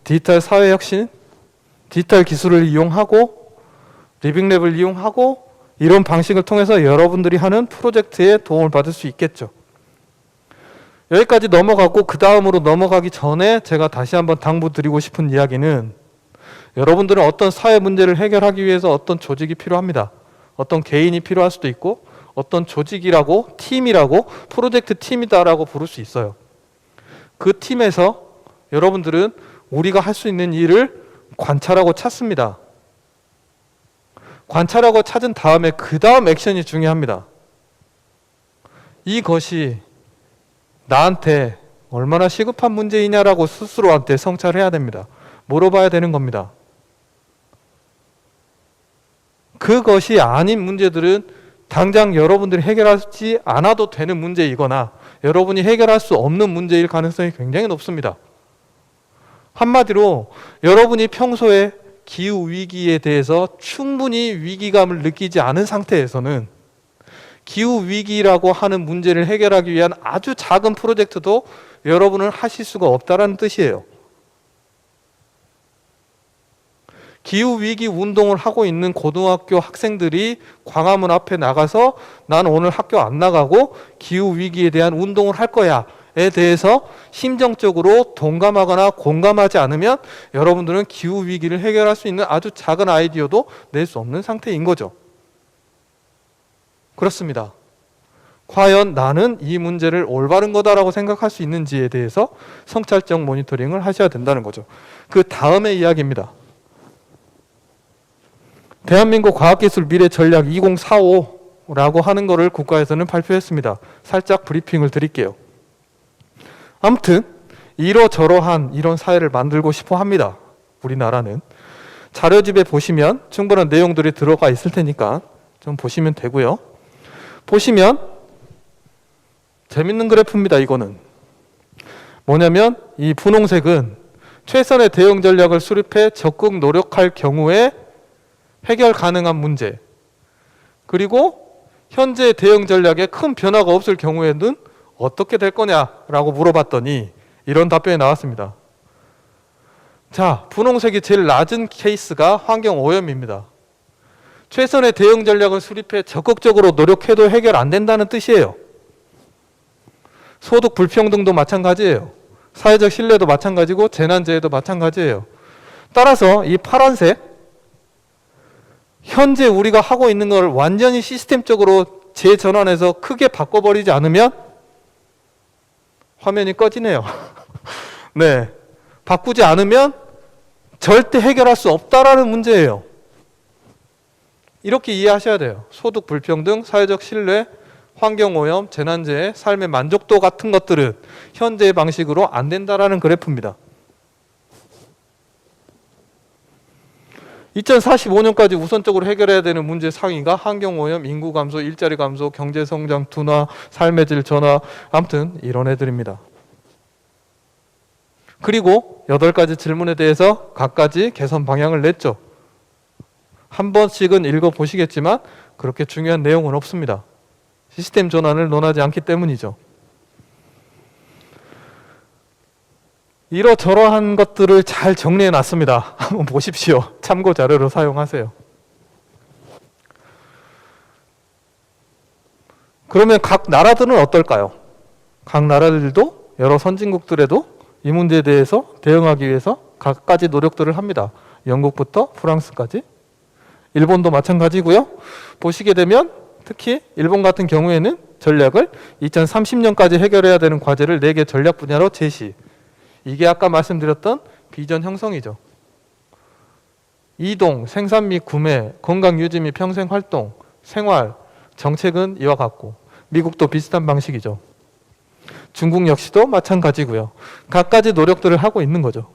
디지털 사회혁신, 디지털 기술을 이용하고 리빙랩을 이용하고 이런 방식을 통해서 여러분들이 하는 프로젝트에 도움을 받을 수 있겠죠. 여기까지 넘어가고 그 다음으로 넘어가기 전에 제가 다시 한번 당부드리고 싶은 이야기는, 여러분들은 어떤 사회 문제를 해결하기 위해서 어떤 조직이 필요합니다. 어떤 개인이 필요할 수도 있고 어떤 조직이라고, 팀이라고, 프로젝트 팀이다라고 부를 수 있어요. 그 팀에서 여러분들은 우리가 할 수 있는 일을 관찰하고 찾습니다. 관찰하고 찾은 다음에 그 다음 액션이 중요합니다. 이것이 나한테 얼마나 시급한 문제이냐라고 스스로한테 성찰해야 됩니다. 물어봐야 되는 겁니다. 그것이 아닌 문제들은 당장 여러분들이 해결하지 않아도 되는 문제이거나 여러분이 해결할 수 없는 문제일 가능성이 굉장히 높습니다. 한마디로 여러분이 평소에 기후위기에 대해서 충분히 위기감을 느끼지 않은 상태에서는 기후위기라고 하는 문제를 해결하기 위한 아주 작은 프로젝트도 여러분은 하실 수가 없다는 뜻이에요. 기후위기 운동을 하고 있는 고등학교 학생들이 광화문 앞에 나가서 난 오늘 학교 안 나가고 기후위기에 대한 운동을 할 거야 에 대해서 심정적으로 동감하거나 공감하지 않으면 여러분들은 기후위기를 해결할 수 있는 아주 작은 아이디어도 낼 수 없는 상태인 거죠. 그렇습니다. 과연 나는 이 문제를 올바른 거다라고 생각할 수 있는지에 대해서 성찰적 모니터링을 하셔야 된다는 거죠. 그 다음의 이야기입니다. 대한민국 과학기술 미래 전략 2045라고 하는 거를 국가에서는 발표했습니다. 살짝 브리핑을 드릴게요. 아무튼 이러저러한 이런 사회를 만들고 싶어 합니다. 우리나라는. 자료집에 보시면 충분한 내용들이 들어가 있을 테니까 좀 보시면 되고요. 보시면 재밌는 그래프입니다. 이거는 뭐냐면 이 분홍색은 최선의 대응 전략을 수립해 적극 노력할 경우에 해결 가능한 문제, 그리고 현재 대응 전략에 큰 변화가 없을 경우에는 어떻게 될 거냐라고 물어봤더니 이런 답변이 나왔습니다. 자, 분홍색이 제일 낮은 케이스가 환경오염입니다. 최선의 대응 전략을 수립해 적극적으로 노력해도 해결 안 된다는 뜻이에요. 소득 불평등도 마찬가지예요. 사회적 신뢰도 마찬가지고 재난재해도 마찬가지예요. 따라서 이 파란색, 현재 우리가 하고 있는 걸 완전히 시스템적으로 재전환해서 크게 바꿔버리지 않으면 화면이 꺼지네요. 네, 바꾸지 않으면 절대 해결할 수 없다라는 문제예요. 이렇게 이해하셔야 돼요. 소득 불평등, 사회적 신뢰, 환경오염, 재난재해, 삶의 만족도 같은 것들은 현재의 방식으로 안 된다라는 그래프입니다. 2045년까지 우선적으로 해결해야 되는 문제 상위가 환경오염, 인구 감소, 일자리 감소, 경제성장 둔화, 삶의 질 전화, 아무튼 이런 애들입니다. 그리고 8가지 질문에 대해서 각가지 개선 방향을 냈죠. 한 번씩은 읽어보시겠지만 그렇게 중요한 내용은 없습니다. 시스템 전환을 논하지 않기 때문이죠. 이러저러한 것들을 잘 정리해 놨습니다. 한번 보십시오. 참고 자료로 사용하세요. 그러면 각 나라들은 어떨까요? 각 나라들도 여러 선진국들에도 이 문제에 대해서 대응하기 위해서 각가지 노력들을 합니다. 영국부터 프랑스까지. 일본도 마찬가지고요. 보시게 되면 특히 일본 같은 경우에는 전략을 2030년까지 해결해야 되는 과제를 4개 전략 분야로 제시. 이게 아까 말씀드렸던 비전 형성이죠. 이동, 생산 및 구매, 건강 유지 및 평생 활동, 생활, 정책은 이와 같고 미국도 비슷한 방식이죠. 중국 역시도 마찬가지고요. 각가지 노력들을 하고 있는 거죠.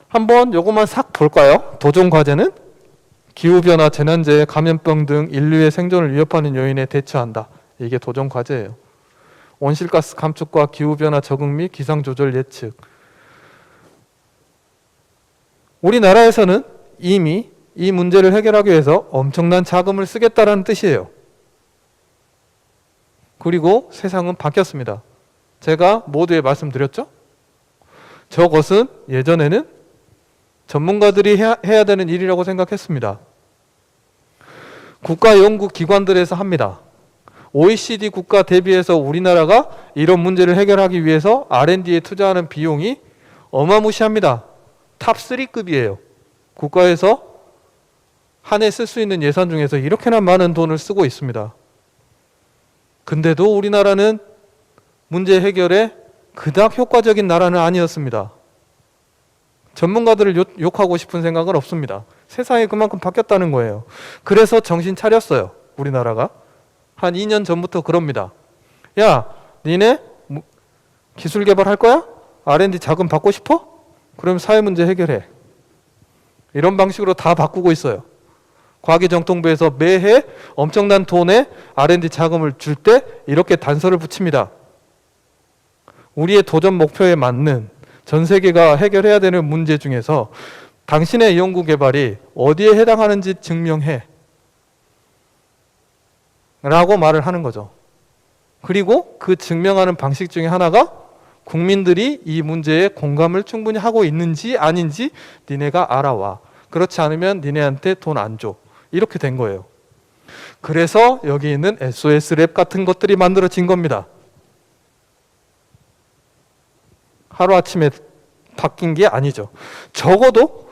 한번 요것만 싹 볼까요? 도전 과제는 기후변화, 재난재해, 감염병 등 인류의 생존을 위협하는 요인에 대처한다. 이게 도전 과제예요. 온실가스 감축과 기후변화 적응 및 기상조절 예측. 우리나라에서는 이미 이 문제를 해결하기 위해서 엄청난 자금을 쓰겠다는 뜻이에요. 그리고 세상은 바뀌었습니다. 제가 모두에 말씀드렸죠? 저것은 예전에는 전문가들이 해야 되는 일이라고 생각했습니다. 국가연구기관들에서 합니다. OECD 국가 대비해서 우리나라가 이런 문제를 해결하기 위해서 R&D에 투자하는 비용이 어마무시합니다. 탑 3급이에요. 국가에서 한 해 쓸 수 있는 예산 중에서 이렇게나 많은 돈을 쓰고 있습니다. 근데도 우리나라는 문제 해결에 그닥 효과적인 나라는 아니었습니다. 전문가들을 욕하고 싶은 생각은 없습니다. 세상이 그만큼 바뀌었다는 거예요. 그래서 정신 차렸어요. 우리나라가. 한 2년 전부터 그럽니다. 야, 니네 기술 개발할 거야? R&D 자금 받고 싶어? 그럼 사회 문제 해결해. 이런 방식으로 다 바꾸고 있어요. 과기정통부에서 매해 엄청난 돈의 R&D 자금을 줄 때 이렇게 단서를 붙입니다. 우리의 도전 목표에 맞는 전 세계가 해결해야 되는 문제 중에서 당신의 연구 개발이 어디에 해당하는지 증명해. 라고 말을 하는 거죠. 그리고 그 증명하는 방식 중에 하나가 국민들이 이 문제에 공감을 충분히 하고 있는지 아닌지 니네가 알아와. 그렇지 않으면 니네한테 돈 안 줘. 이렇게 된 거예요. 그래서 여기 있는 SOS랩 같은 것들이 만들어진 겁니다. 하루아침에 바뀐 게 아니죠. 적어도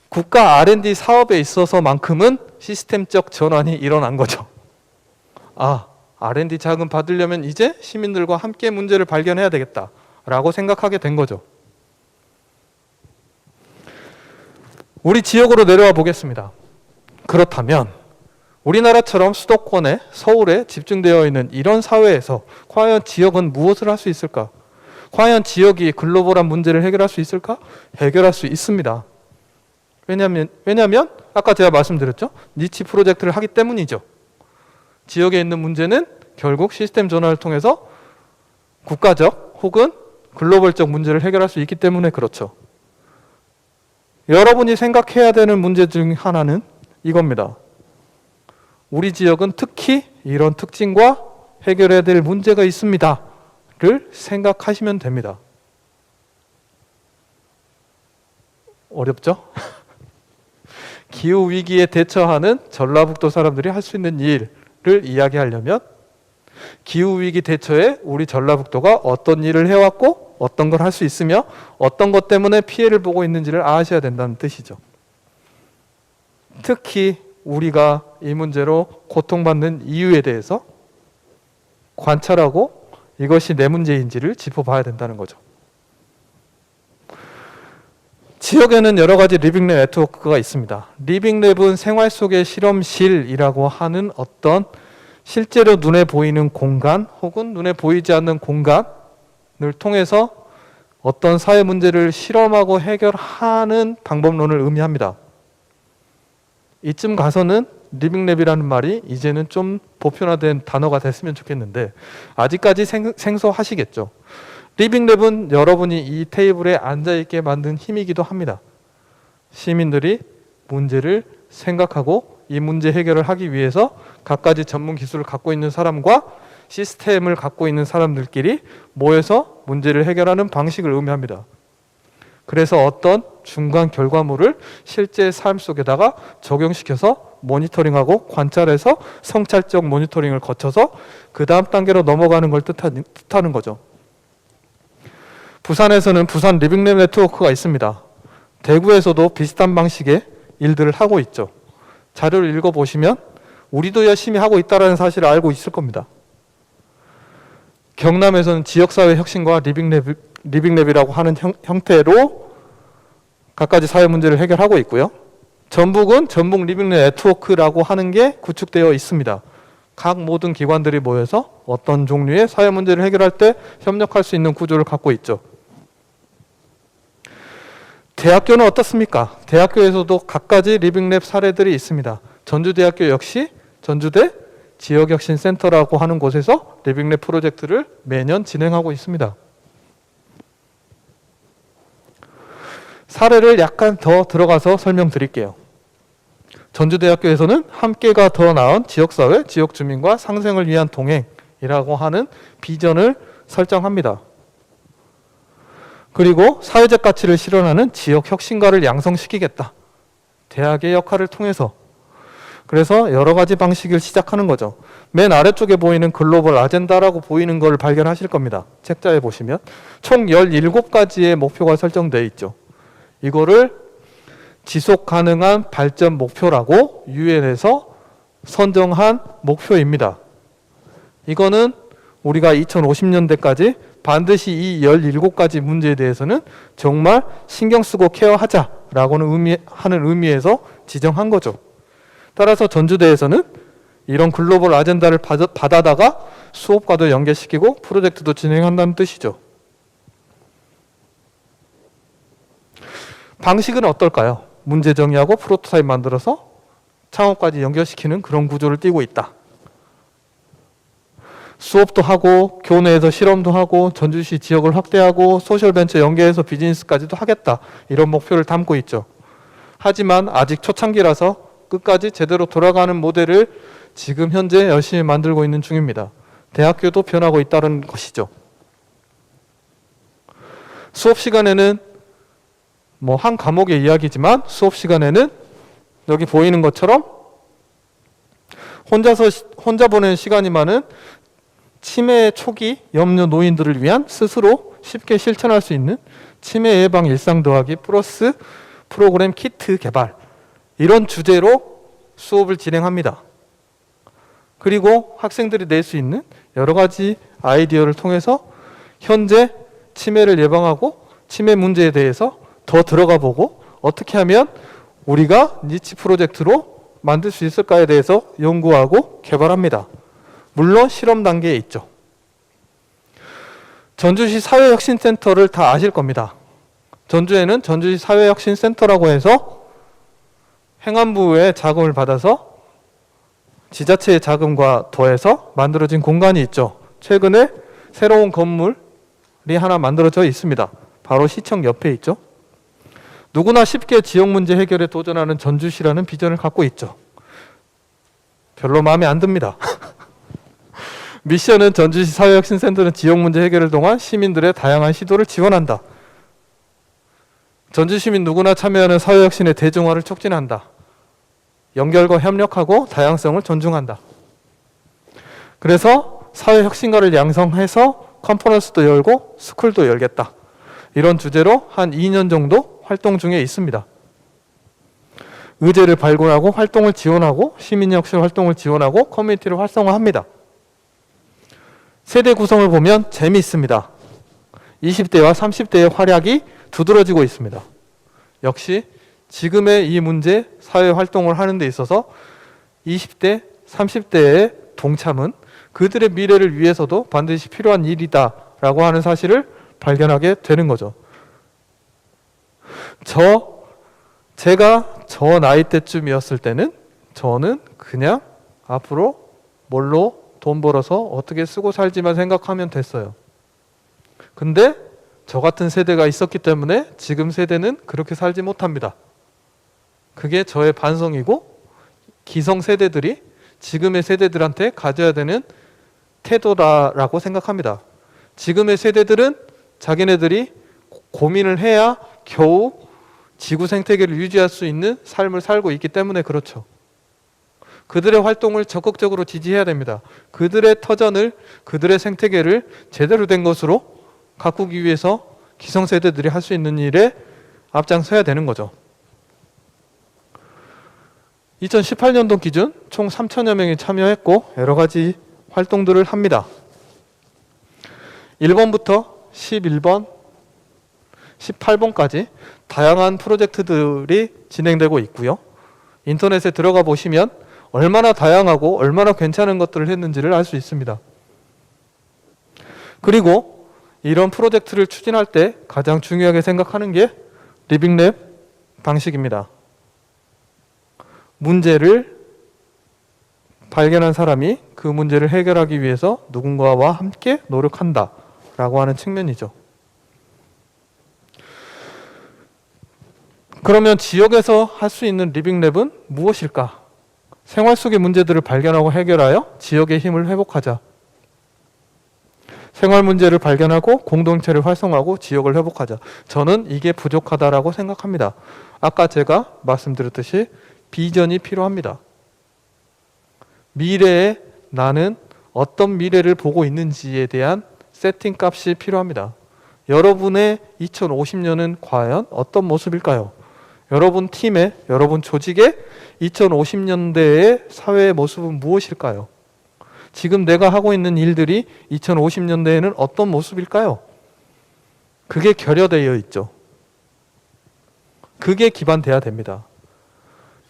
국가 R&D 사업에 있어서만큼은 시스템적 전환이 일어난 거죠. 아, R&D 자금 받으려면 이제 시민들과 함께 문제를 발견해야 되겠다라고 생각하게 된 거죠. 우리 지역으로 내려와 보겠습니다. 그렇다면 우리나라처럼 수도권에 서울에 집중되어 있는 이런 사회에서 과연 지역은 무엇을 할 수 있을까? 과연 지역이 글로벌한 문제를 해결할 수 있을까? 해결할 수 있습니다. 왜냐하면 아까 제가 말씀드렸죠? 니치 프로젝트를 하기 때문이죠. 지역에 있는 문제는 결국 시스템 전환을 통해서 국가적 혹은 글로벌적 문제를 해결할 수 있기 때문에 그렇죠. 여러분이 생각해야 되는 문제 중 하나는 이겁니다. 우리 지역은 특히 이런 특징과 해결해야 될 문제가 있습니다. 를 생각하시면 됩니다. 어렵죠? 기후위기에 대처하는 전라북도 사람들이 할 수 있는 일을 이야기하려면 기후위기 대처에 우리 전라북도가 어떤 일을 해왔고 어떤 걸 할 수 있으며 어떤 것 때문에 피해를 보고 있는지를 아셔야 된다는 뜻이죠. 특히 우리가 이 문제로 고통받는 이유에 대해서 관찰하고 이것이 내 문제인지를 짚어봐야 된다는 거죠. 지역에는 여러 가지 리빙랩 네트워크가 있습니다. 리빙랩은 생활 속의 실험실이라고 하는 어떤 실제로 눈에 보이는 공간 혹은 눈에 보이지 않는 공간을 통해서 어떤 사회 문제를 실험하고 해결하는 방법론을 의미합니다. 이쯤 가서는 리빙랩이라는 말이 이제는 좀 보편화된 단어가 됐으면 좋겠는데 아직까지 생소하시겠죠. 리빙랩은 여러분이 이 테이블에 앉아있게 만든 힘이기도 합니다. 시민들이 문제를 생각하고 이 문제 해결을 하기 위해서 갖가지 전문 기술을 갖고 있는 사람과 시스템을 갖고 있는 사람들끼리 모여서 문제를 해결하는 방식을 의미합니다. 그래서 어떤 중간 결과물을 실제 삶 속에다가 적용시켜서 모니터링하고 관찰해서 성찰적 모니터링을 거쳐서 그 다음 단계로 넘어가는 걸 뜻하는 거죠. 부산에서는 부산 리빙랩 네트워크가 있습니다. 대구에서도 비슷한 방식의 일들을 하고 있죠. 자료를 읽어보시면 우리도 열심히 하고 있다는 사실을 알고 있을 겁니다. 경남에서는 지역사회 혁신과 리빙랩이라고 하는 형태로 갖가지 사회 문제를 해결하고 있고요. 전북은 전북 리빙랩 네트워크라고 하는 게 구축되어 있습니다. 각 모든 기관들이 모여서 어떤 종류의 사회 문제를 해결할 때 협력할 수 있는 구조를 갖고 있죠. 대학교는 어떻습니까? 대학교에서도 갖가지 리빙랩 사례들이 있습니다. 전주대학교 역시 전주대 지역혁신센터라고 하는 곳에서 리빙랩 프로젝트를 매년 진행하고 있습니다. 사례를 약간 더 들어가서 설명드릴게요. 전주대학교에서는 함께가 더 나은 지역사회, 지역주민과 상생을 위한 동행이라고 하는 비전을 설정합니다. 그리고 사회적 가치를 실현하는 지역 혁신가를 양성시키겠다. 대학의 역할을 통해서. 그래서 여러 가지 방식을 시작하는 거죠. 맨 아래쪽에 보이는 글로벌 아젠다라고 보이는 걸 발견하실 겁니다. 책자에 보시면 총 17가지의 목표가 설정되어 있죠. 이거를 지속 가능한 발전 목표라고 유엔에서 선정한 목표입니다. 이거는 우리가 2050년대까지 반드시 이 17가지 문제에 대해서는 정말 신경 쓰고 케어하자라고는 하는 의미에서 지정한 거죠. 따라서 전주대에서는 이런 글로벌 아젠다를 받아다가 수업과도 연계시키고 프로젝트도 진행한다는 뜻이죠. 방식은 어떨까요? 문제 정의하고 프로토타입 만들어서 창업까지 연결시키는 그런 구조를 띠고 있다. 수업도 하고 교내에서 실험도 하고 전주시 지역을 확대하고 소셜벤처 연계해서 비즈니스까지도 하겠다. 이런 목표를 담고 있죠. 하지만 아직 초창기라서 끝까지 제대로 돌아가는 모델을 지금 현재 열심히 만들고 있는 중입니다. 대학교도 변하고 있다는 것이죠. 수업 시간에는 한 과목의 이야기지만 수업 시간에는 여기 보이는 것처럼 혼자 보내는 시간이 많은 치매 초기 염려 노인들을 위한 스스로 쉽게 실천할 수 있는 치매 예방 일상 더하기 플러스 프로그램 키트 개발, 이런 주제로 수업을 진행합니다. 그리고 학생들이 낼 수 있는 여러 가지 아이디어를 통해서 현재 치매를 예방하고 치매 문제에 대해서 더 들어가 보고 어떻게 하면 우리가 니치 프로젝트로 만들 수 있을까에 대해서 연구하고 개발합니다. 물론 실험 단계에 있죠. 전주시 사회혁신센터를 다 아실 겁니다. 전주에는 전주시 사회혁신센터라고 해서 행안부의 자금을 받아서 지자체의 자금과 더해서 만들어진 공간이 있죠. 최근에 새로운 건물이 하나 만들어져 있습니다. 바로 시청 옆에 있죠. 누구나 쉽게 지역 문제 해결에 도전하는 전주시라는 비전을 갖고 있죠. 별로 마음에 안 듭니다. 미션은 전주시 사회혁신센터는 지역 문제 해결을 통한 시민들의 다양한 시도를 지원한다. 전주시민 누구나 참여하는 사회혁신의 대중화를 촉진한다. 연결과 협력하고 다양성을 존중한다. 그래서 사회혁신가를 양성해서 컨퍼런스도 열고 스쿨도 열겠다. 이런 주제로 한 2년 정도 활동 중에 있습니다. 의제를 발굴하고 활동을 지원하고 시민혁신 활동을 지원하고 커뮤니티를 활성화합니다. 세대 구성을 보면 재미있습니다. 20대와 30대의 활약이 두드러지고 있습니다. 역시 지금의 이 문제 사회 활동을 하는 데 있어서 20대, 30대의 동참은 그들의 미래를 위해서도 반드시 필요한 일이다라고 하는 사실을 발견하게 되는 거죠. 제가 저 나이 때쯤이었을 때는 저는 그냥 앞으로 뭘로 돈 벌어서 어떻게 쓰고 살지만 생각하면 됐어요. 근데 저 같은 세대가 있었기 때문에 지금 세대는 그렇게 살지 못합니다. 그게 저의 반성이고 기성세대들이 지금의 세대들한테 가져야 되는 태도다라고 생각합니다. 지금의 세대들은 자기네들이 고민을 해야 겨우 지구 생태계를 유지할 수 있는 삶을 살고 있기 때문에 그렇죠. 그들의 활동을 적극적으로 지지해야 됩니다. 그들의 터전을, 그들의 생태계를 제대로 된 것으로 가꾸기 위해서 기성세대들이 할 수 있는 일에 앞장서야 되는 거죠. 2018년도 기준 총 3천여 명이 참여했고 여러 가지 활동들을 합니다. 1번부터 11번, 18번까지 다양한 프로젝트들이 진행되고 있고요. 인터넷에 들어가 보시면 얼마나 다양하고 얼마나 괜찮은 것들을 했는지를 알 수 있습니다. 그리고 이런 프로젝트를 추진할 때 가장 중요하게 생각하는 게 리빙랩 방식입니다. 문제를 발견한 사람이 그 문제를 해결하기 위해서 누군가와 함께 노력한다 라고 하는 측면이죠. 그러면 지역에서 할 수 있는 리빙랩은 무엇일까? 생활 속의 문제들을 발견하고 해결하여 지역의 힘을 회복하자. 생활 문제를 발견하고 공동체를 활성화하고 지역을 회복하자. 저는 이게 부족하다라고 생각합니다. 아까 제가 말씀드렸듯이 비전이 필요합니다. 미래에 나는 어떤 미래를 보고 있는지에 대한 세팅 값이 필요합니다. 여러분의 2050년은 과연 어떤 모습일까요? 여러분 팀의, 여러분 조직의 2050년대의 사회의 모습은 무엇일까요? 지금 내가 하고 있는 일들이 2050년대에는 어떤 모습일까요? 그게 결여되어 있죠. 그게 기반돼야 됩니다.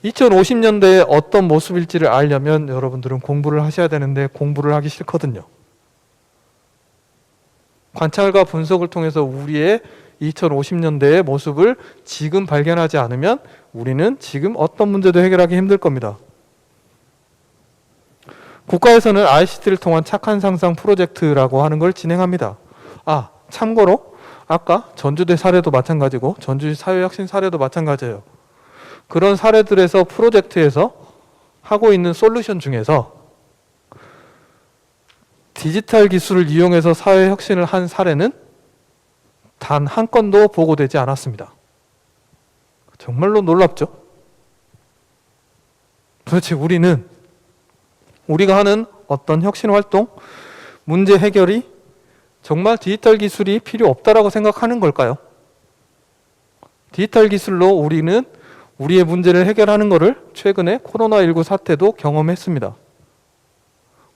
2050년대에 어떤 모습일지를 알려면 여러분들은 공부를 하셔야 되는데 공부를 하기 싫거든요. 관찰과 분석을 통해서 우리의 2050년대의 모습을 지금 발견하지 않으면 우리는 지금 어떤 문제도 해결하기 힘들 겁니다. 국가에서는 ICT를 통한 착한 상상 프로젝트라고 하는 걸 진행합니다. 참고로 아까 전주대 사례도 마찬가지고 전주시 사회혁신 사례도 마찬가지예요. 그런 사례들에서 프로젝트에서 하고 있는 솔루션 중에서 디지털 기술을 이용해서 사회혁신을 한 사례는 단 한 건도 보고되지 않았습니다. 정말로 놀랍죠? 도대체 우리가 하는 어떤 혁신 활동, 문제 해결이 정말 디지털 기술이 필요 없다라고 생각하는 걸까요? 디지털 기술로 우리는 우리의 문제를 해결하는 것을 최근에 코로나19 사태도 경험했습니다.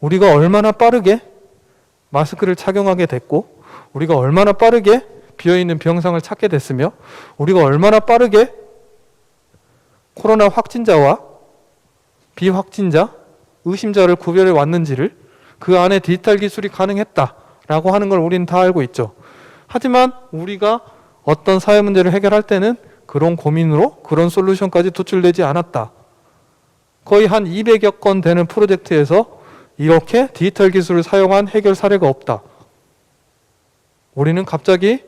우리가 얼마나 빠르게 마스크를 착용하게 됐고, 우리가 얼마나 빠르게 비어있는 병상을 찾게 됐으며, 우리가 얼마나 빠르게 코로나 확진자와 비확진자, 의심자를 구별해 왔는지를 그 안에 디지털 기술이 가능했다라고 하는 걸 우리는 다 알고 있죠. 하지만 우리가 어떤 사회 문제를 해결할 때는 그런 고민으로 그런 솔루션까지 도출되지 않았다. 거의 한 200여 건 되는 프로젝트에서 이렇게 디지털 기술을 사용한 해결 사례가 없다. 우리는 갑자기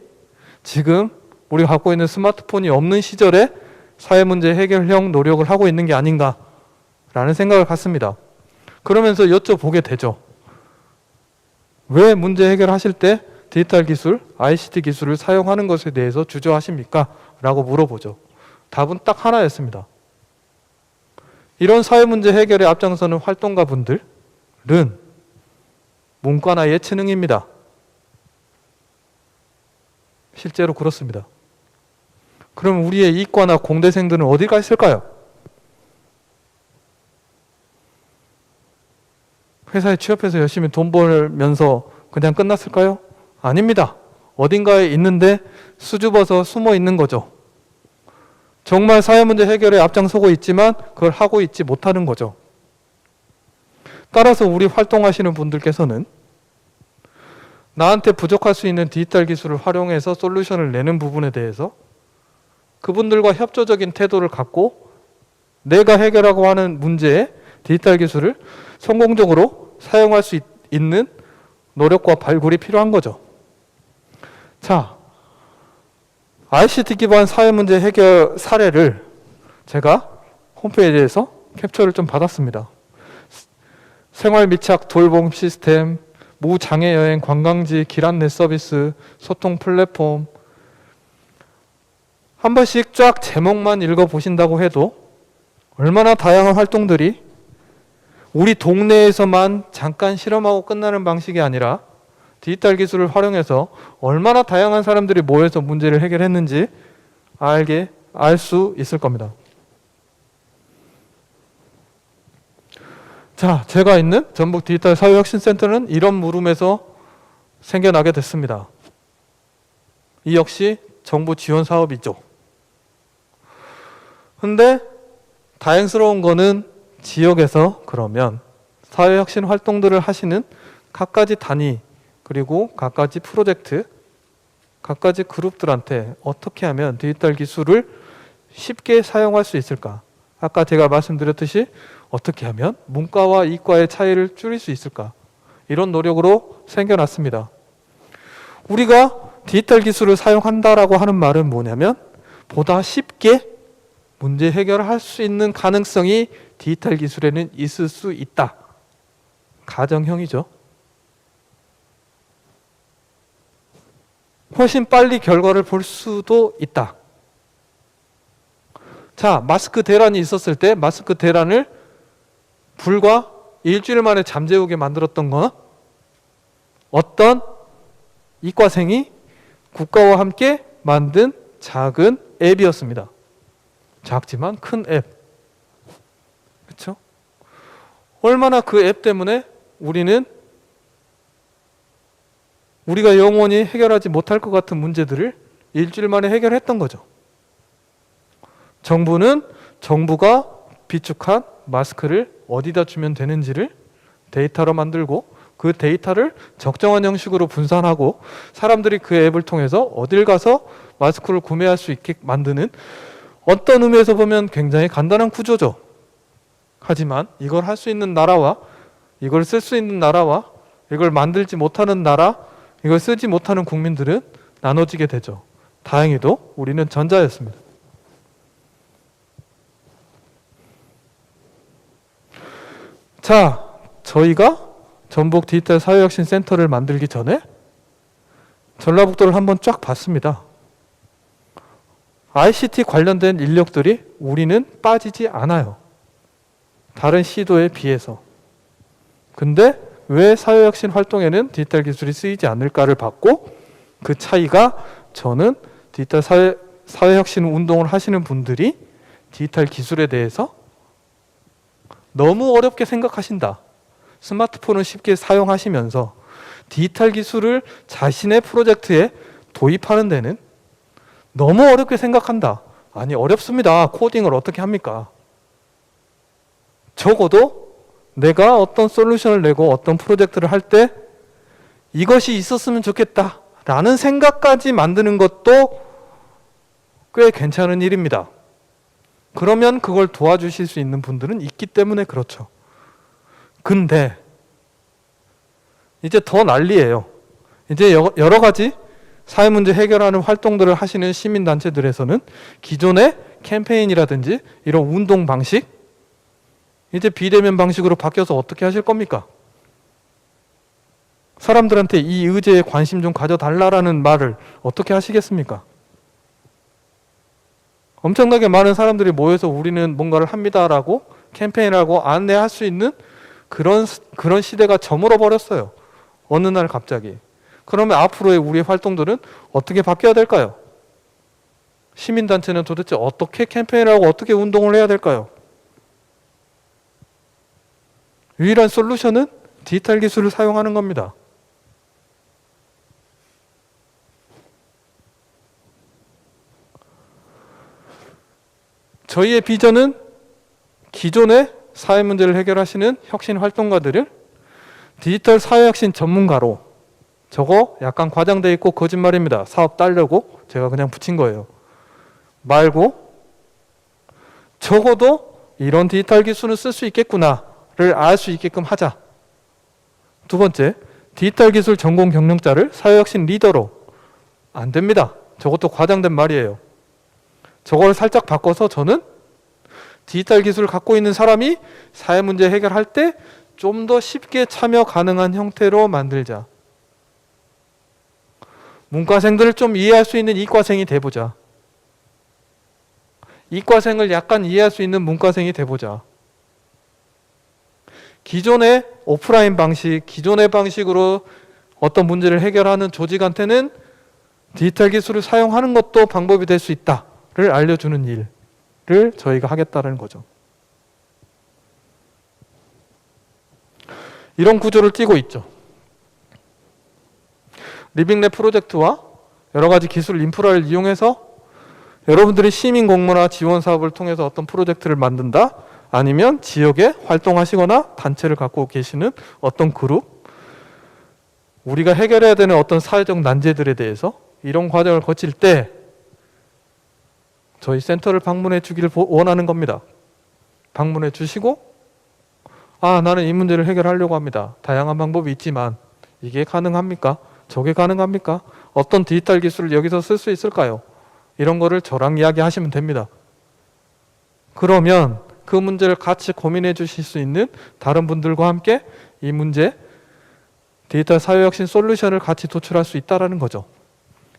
지금 우리가 갖고 있는 스마트폰이 없는 시절에 사회 문제 해결형 노력을 하고 있는 게 아닌가라는 생각을 갖습니다. 그러면서 여쭤보게 되죠. 왜 문제 해결하실 때 디지털 기술, ICT 기술을 사용하는 것에 대해서 주저하십니까? 라고 물어보죠. 답은 딱 하나였습니다. 이런 사회 문제 해결에 앞장서는 활동가분들은 문과나 예체능입니다. 실제로 그렇습니다. 그럼 우리의 이과나 공대생들은 어디 가 있을까요? 회사에 취업해서 열심히 돈 벌면서 그냥 끝났을까요? 아닙니다. 어딘가에 있는데 수줍어서 숨어 있는 거죠. 정말 사회 문제 해결에 앞장서고 있지만 그걸 하고 있지 못하는 거죠. 따라서 우리 활동하시는 분들께서는 나한테 부족할 수 있는 디지털 기술을 활용해서 솔루션을 내는 부분에 대해서 그분들과 협조적인 태도를 갖고 내가 해결하고 하는 문제에 디지털 기술을 성공적으로 사용할 수 있는 노력과 발굴이 필요한 거죠. 자, ICT 기반 사회 문제 해결 사례를 제가 홈페이지에서 캡처를 좀 받았습니다. 생활 밀착 돌봄 시스템, 무장애 여행, 관광지, 길 안내 서비스, 소통 플랫폼. 한 번씩 쫙 제목만 읽어보신다고 해도 얼마나 다양한 활동들이 우리 동네에서만 잠깐 실험하고 끝나는 방식이 아니라 디지털 기술을 활용해서 얼마나 다양한 사람들이 모여서 문제를 해결했는지 알 수 있을 겁니다. 자, 제가 있는 전북 디지털 사회혁신센터는 이런 물음에서 생겨나게 됐습니다. 이 역시 정부 지원 사업이죠. 근데 다행스러운 거는 지역에서 그러면 사회혁신 활동들을 하시는 각가지 단위 그리고 각가지 프로젝트, 각가지 그룹들한테 어떻게 하면 디지털 기술을 쉽게 사용할 수 있을까? 아까 제가 말씀드렸듯이 어떻게 하면 문과와 이과의 차이를 줄일 수 있을까? 이런 노력으로 생겨났습니다. 우리가 디지털 기술을 사용한다라고 하는 말은 뭐냐면 보다 쉽게 문제 해결을 할 수 있는 가능성이 디지털 기술에는 있을 수 있다. 가정형이죠. 훨씬 빨리 결과를 볼 수도 있다. 자, 마스크 대란이 있었을 때 마스크 대란을 불과 일주일 만에 잠재우게 만들었던 건 어떤 이과생이 국가와 함께 만든 작은 앱이었습니다. 작지만 큰 앱. 그렇죠? 얼마나 그 앱 때문에 우리가 영원히 해결하지 못할 것 같은 문제들을 일주일 만에 해결했던 거죠. 정부가 비축한 마스크를 어디다 주면 되는지를 데이터로 만들고 그 데이터를 적정한 형식으로 분산하고 사람들이 그 앱을 통해서 어딜 가서 마스크를 구매할 수 있게 만드는 어떤 의미에서 보면 굉장히 간단한 구조죠. 하지만 이걸 할 수 있는 나라와 이걸 쓸 수 있는 나라와 이걸 만들지 못하는 나라, 이걸 쓰지 못하는 국민들은 나눠지게 되죠. 다행히도 우리는 전자였습니다. 자, 저희가 전북 디지털 사회혁신센터를 만들기 전에 전라북도를 한번 쫙 봤습니다. ICT 관련된 인력들이 우리는 빠지지 않아요. 다른 시도에 비해서. 근데 왜 사회혁신 활동에는 디지털 기술이 쓰이지 않을까를 봤고 그 차이가 저는 디지털 사회혁신 운동을 하시는 분들이 디지털 기술에 대해서 너무 어렵게 생각하신다. 스마트폰을 쉽게 사용하시면서 디지털 기술을 자신의 프로젝트에 도입하는 데는 너무 어렵게 생각한다. 아니, 어렵습니다. 코딩을 어떻게 합니까? 적어도 내가 어떤 솔루션을 내고 어떤 프로젝트를 할 때 이것이 있었으면 좋겠다 라는 생각까지 만드는 것도 꽤 괜찮은 일입니다. 그러면 그걸 도와주실 수 있는 분들은 있기 때문에 그렇죠. 근데 이제 더 난리예요. 이제 여러 가지 사회 문제 해결하는 활동들을 하시는 시민단체들에서는 기존의 캠페인이라든지 이런 운동 방식 이제 비대면 방식으로 바뀌어서 어떻게 하실 겁니까? 사람들한테 이 의제에 관심 좀 가져달라라는 말을 어떻게 하시겠습니까? 엄청나게 많은 사람들이 모여서 우리는 뭔가를 합니다라고 캠페인하고 안내할 수 있는 그런 시대가 저물어 버렸어요. 어느 날 갑자기. 그러면 앞으로의 우리의 활동들은 어떻게 바뀌어야 될까요? 시민단체는 도대체 어떻게 캠페인을 하고 어떻게 운동을 해야 될까요? 유일한 솔루션은 디지털 기술을 사용하는 겁니다. 저희의 비전은 기존의 사회 문제를 해결하시는 혁신 활동가들을 디지털 사회혁신 전문가로, 저거 약간 과장되어 있고 거짓말입니다. 사업 따려고 제가 그냥 붙인 거예요. 말고 적어도 이런 디지털 기술은 쓸 수 있겠구나를 알 수 있게끔 하자. 두 번째, 디지털 기술 전공 경영자를 사회혁신 리더로. 안 됩니다. 저것도 과장된 말이에요. 저걸 살짝 바꿔서 저는 디지털 기술을 갖고 있는 사람이 사회 문제 해결할 때 좀 더 쉽게 참여 가능한 형태로 만들자. 문과생들을 좀 이해할 수 있는 이과생이 돼보자. 이과생을 약간 이해할 수 있는 문과생이 돼보자. 기존의 오프라인 방식, 기존의 방식으로 어떤 문제를 해결하는 조직한테는 디지털 기술을 사용하는 것도 방법이 될 수 있다를 알려주는 일을 저희가 하겠다는 거죠. 이런 구조를 띠고 있죠. 리빙랩 프로젝트와 여러 가지 기술 인프라를 이용해서 여러분들이 시민 공모나 지원 사업을 통해서 어떤 프로젝트를 만든다, 아니면 지역에 활동하시거나 단체를 갖고 계시는 어떤 그룹, 우리가 해결해야 되는 어떤 사회적 난제들에 대해서 이런 과정을 거칠 때 저희 센터를 방문해 주기를 원하는 겁니다. 방문해 주시고, 나는 이 문제를 해결하려고 합니다. 다양한 방법이 있지만 이게 가능합니까? 저게 가능합니까? 어떤 디지털 기술을 여기서 쓸 수 있을까요? 이런 거를 저랑 이야기하시면 됩니다. 그러면 그 문제를 같이 고민해 주실 수 있는 다른 분들과 함께 이 문제, 디지털 사회혁신 솔루션을 같이 도출할 수 있다는 거죠.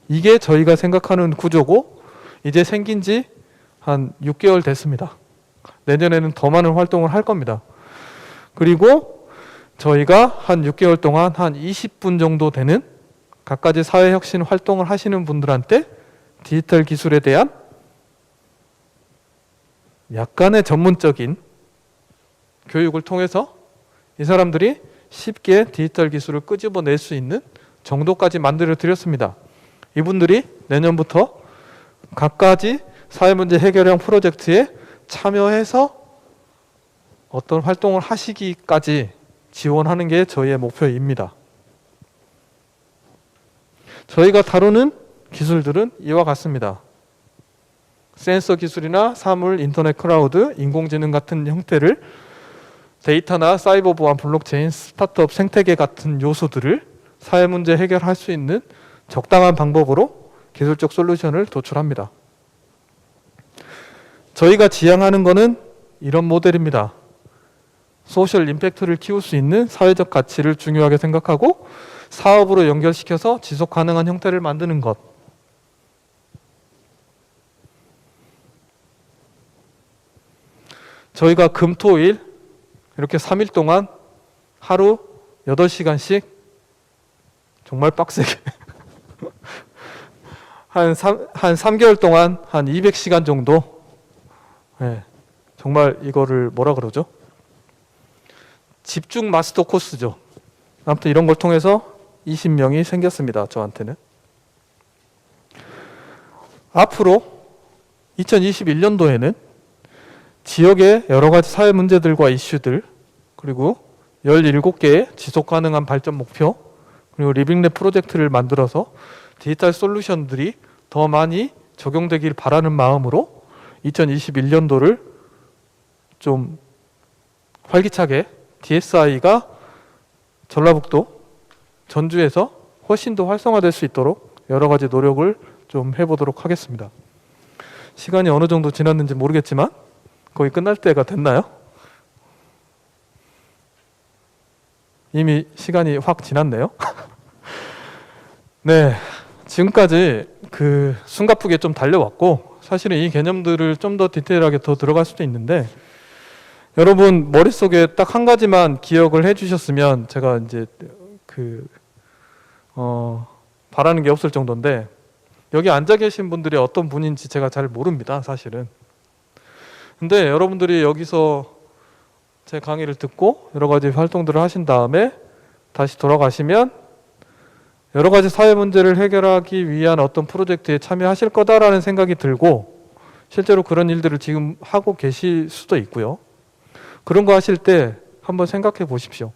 이게 저희가 생각하는 구조고, 이제 생긴 지 한 6개월 됐습니다. 내년에는 더 많은 활동을 할 겁니다. 그리고 저희가 한 6개월 동안 한 20분 정도 되는 갖가지 사회혁신 활동을 하시는 분들한테 디지털 기술에 대한 약간의 전문적인 교육을 통해서 이 사람들이 쉽게 디지털 기술을 끄집어낼 수 있는 정도까지 만들어 드렸습니다. 이분들이 내년부터 갖가지 사회문제 해결형 프로젝트에 참여해서 어떤 활동을 하시기까지 지원하는 게 저희의 목표입니다. 저희가 다루는 기술들은 이와 같습니다. 센서 기술이나 사물, 인터넷 클라우드, 인공지능 같은 형태를 데이터나 사이버 보안, 블록체인, 스타트업 생태계 같은 요소들을 사회 문제 해결할 수 있는 적당한 방법으로 기술적 솔루션을 도출합니다. 저희가 지향하는 것은 이런 모델입니다. 소셜 임팩트를 키울 수 있는 사회적 가치를 중요하게 생각하고 사업으로 연결시켜서 지속 가능한 형태를 만드는 것. 저희가 금, 토, 일 이렇게 3일 동안 하루 8시간씩 정말 빡세게 한 3개월 동안 한 200시간 정도, 정말 이거를 뭐라 그러죠? 집중 마스터 코스죠. 아무튼 이런 걸 통해서 20명이 생겼습니다. 저한테는. 앞으로 2021년도에는 지역의 여러 가지 사회 문제들과 이슈들, 그리고 17개의 지속 가능한 발전 목표, 그리고 리빙랩 프로젝트를 만들어서 디지털 솔루션들이 더 많이 적용되길 바라는 마음으로 2021년도를 좀 활기차게 DSI가 전라북도, 전주에서 훨씬 더 활성화될 수 있도록 여러 가지 노력을 좀 해보도록 하겠습니다. 시간이 어느 정도 지났는지 모르겠지만 거의 끝날 때가 됐나요? 이미 시간이 확 지났네요. 네, 지금까지 숨가쁘게 좀 달려왔고, 사실은 이 개념들을 좀 더 디테일하게 더 들어갈 수도 있는데, 여러분 머릿속에 딱 한 가지만 기억을 해주셨으면 제가 이제 바라는 게 없을 정도인데, 여기 앉아 계신 분들이 어떤 분인지 제가 잘 모릅니다, 사실은. 근데 여러분들이 여기서 제 강의를 듣고 여러 가지 활동들을 하신 다음에 다시 돌아가시면 여러 가지 사회 문제를 해결하기 위한 어떤 프로젝트에 참여하실 거다라는 생각이 들고, 실제로 그런 일들을 지금 하고 계실 수도 있고요. 그런 거 하실 때 한번 생각해 보십시오.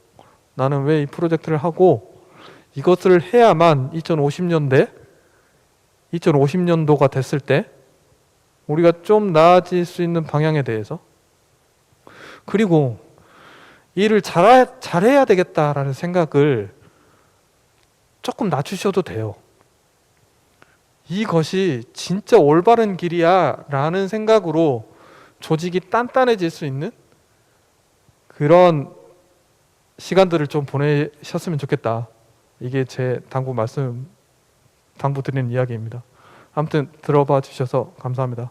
나는 왜 이 프로젝트를 하고 이것을 해야만 2050년도가 됐을 때 우리가 좀 나아질 수 있는 방향에 대해서 그리고 일을 잘해야 되겠다라는 생각을 조금 낮추셔도 돼요. 이것이 진짜 올바른 길이야 라는 생각으로 조직이 단단해질 수 있는 그런 시간들을 좀 보내셨으면 좋겠다. 이게 제 당부드리는 이야기입니다. 아무튼 들어봐 주셔서 감사합니다.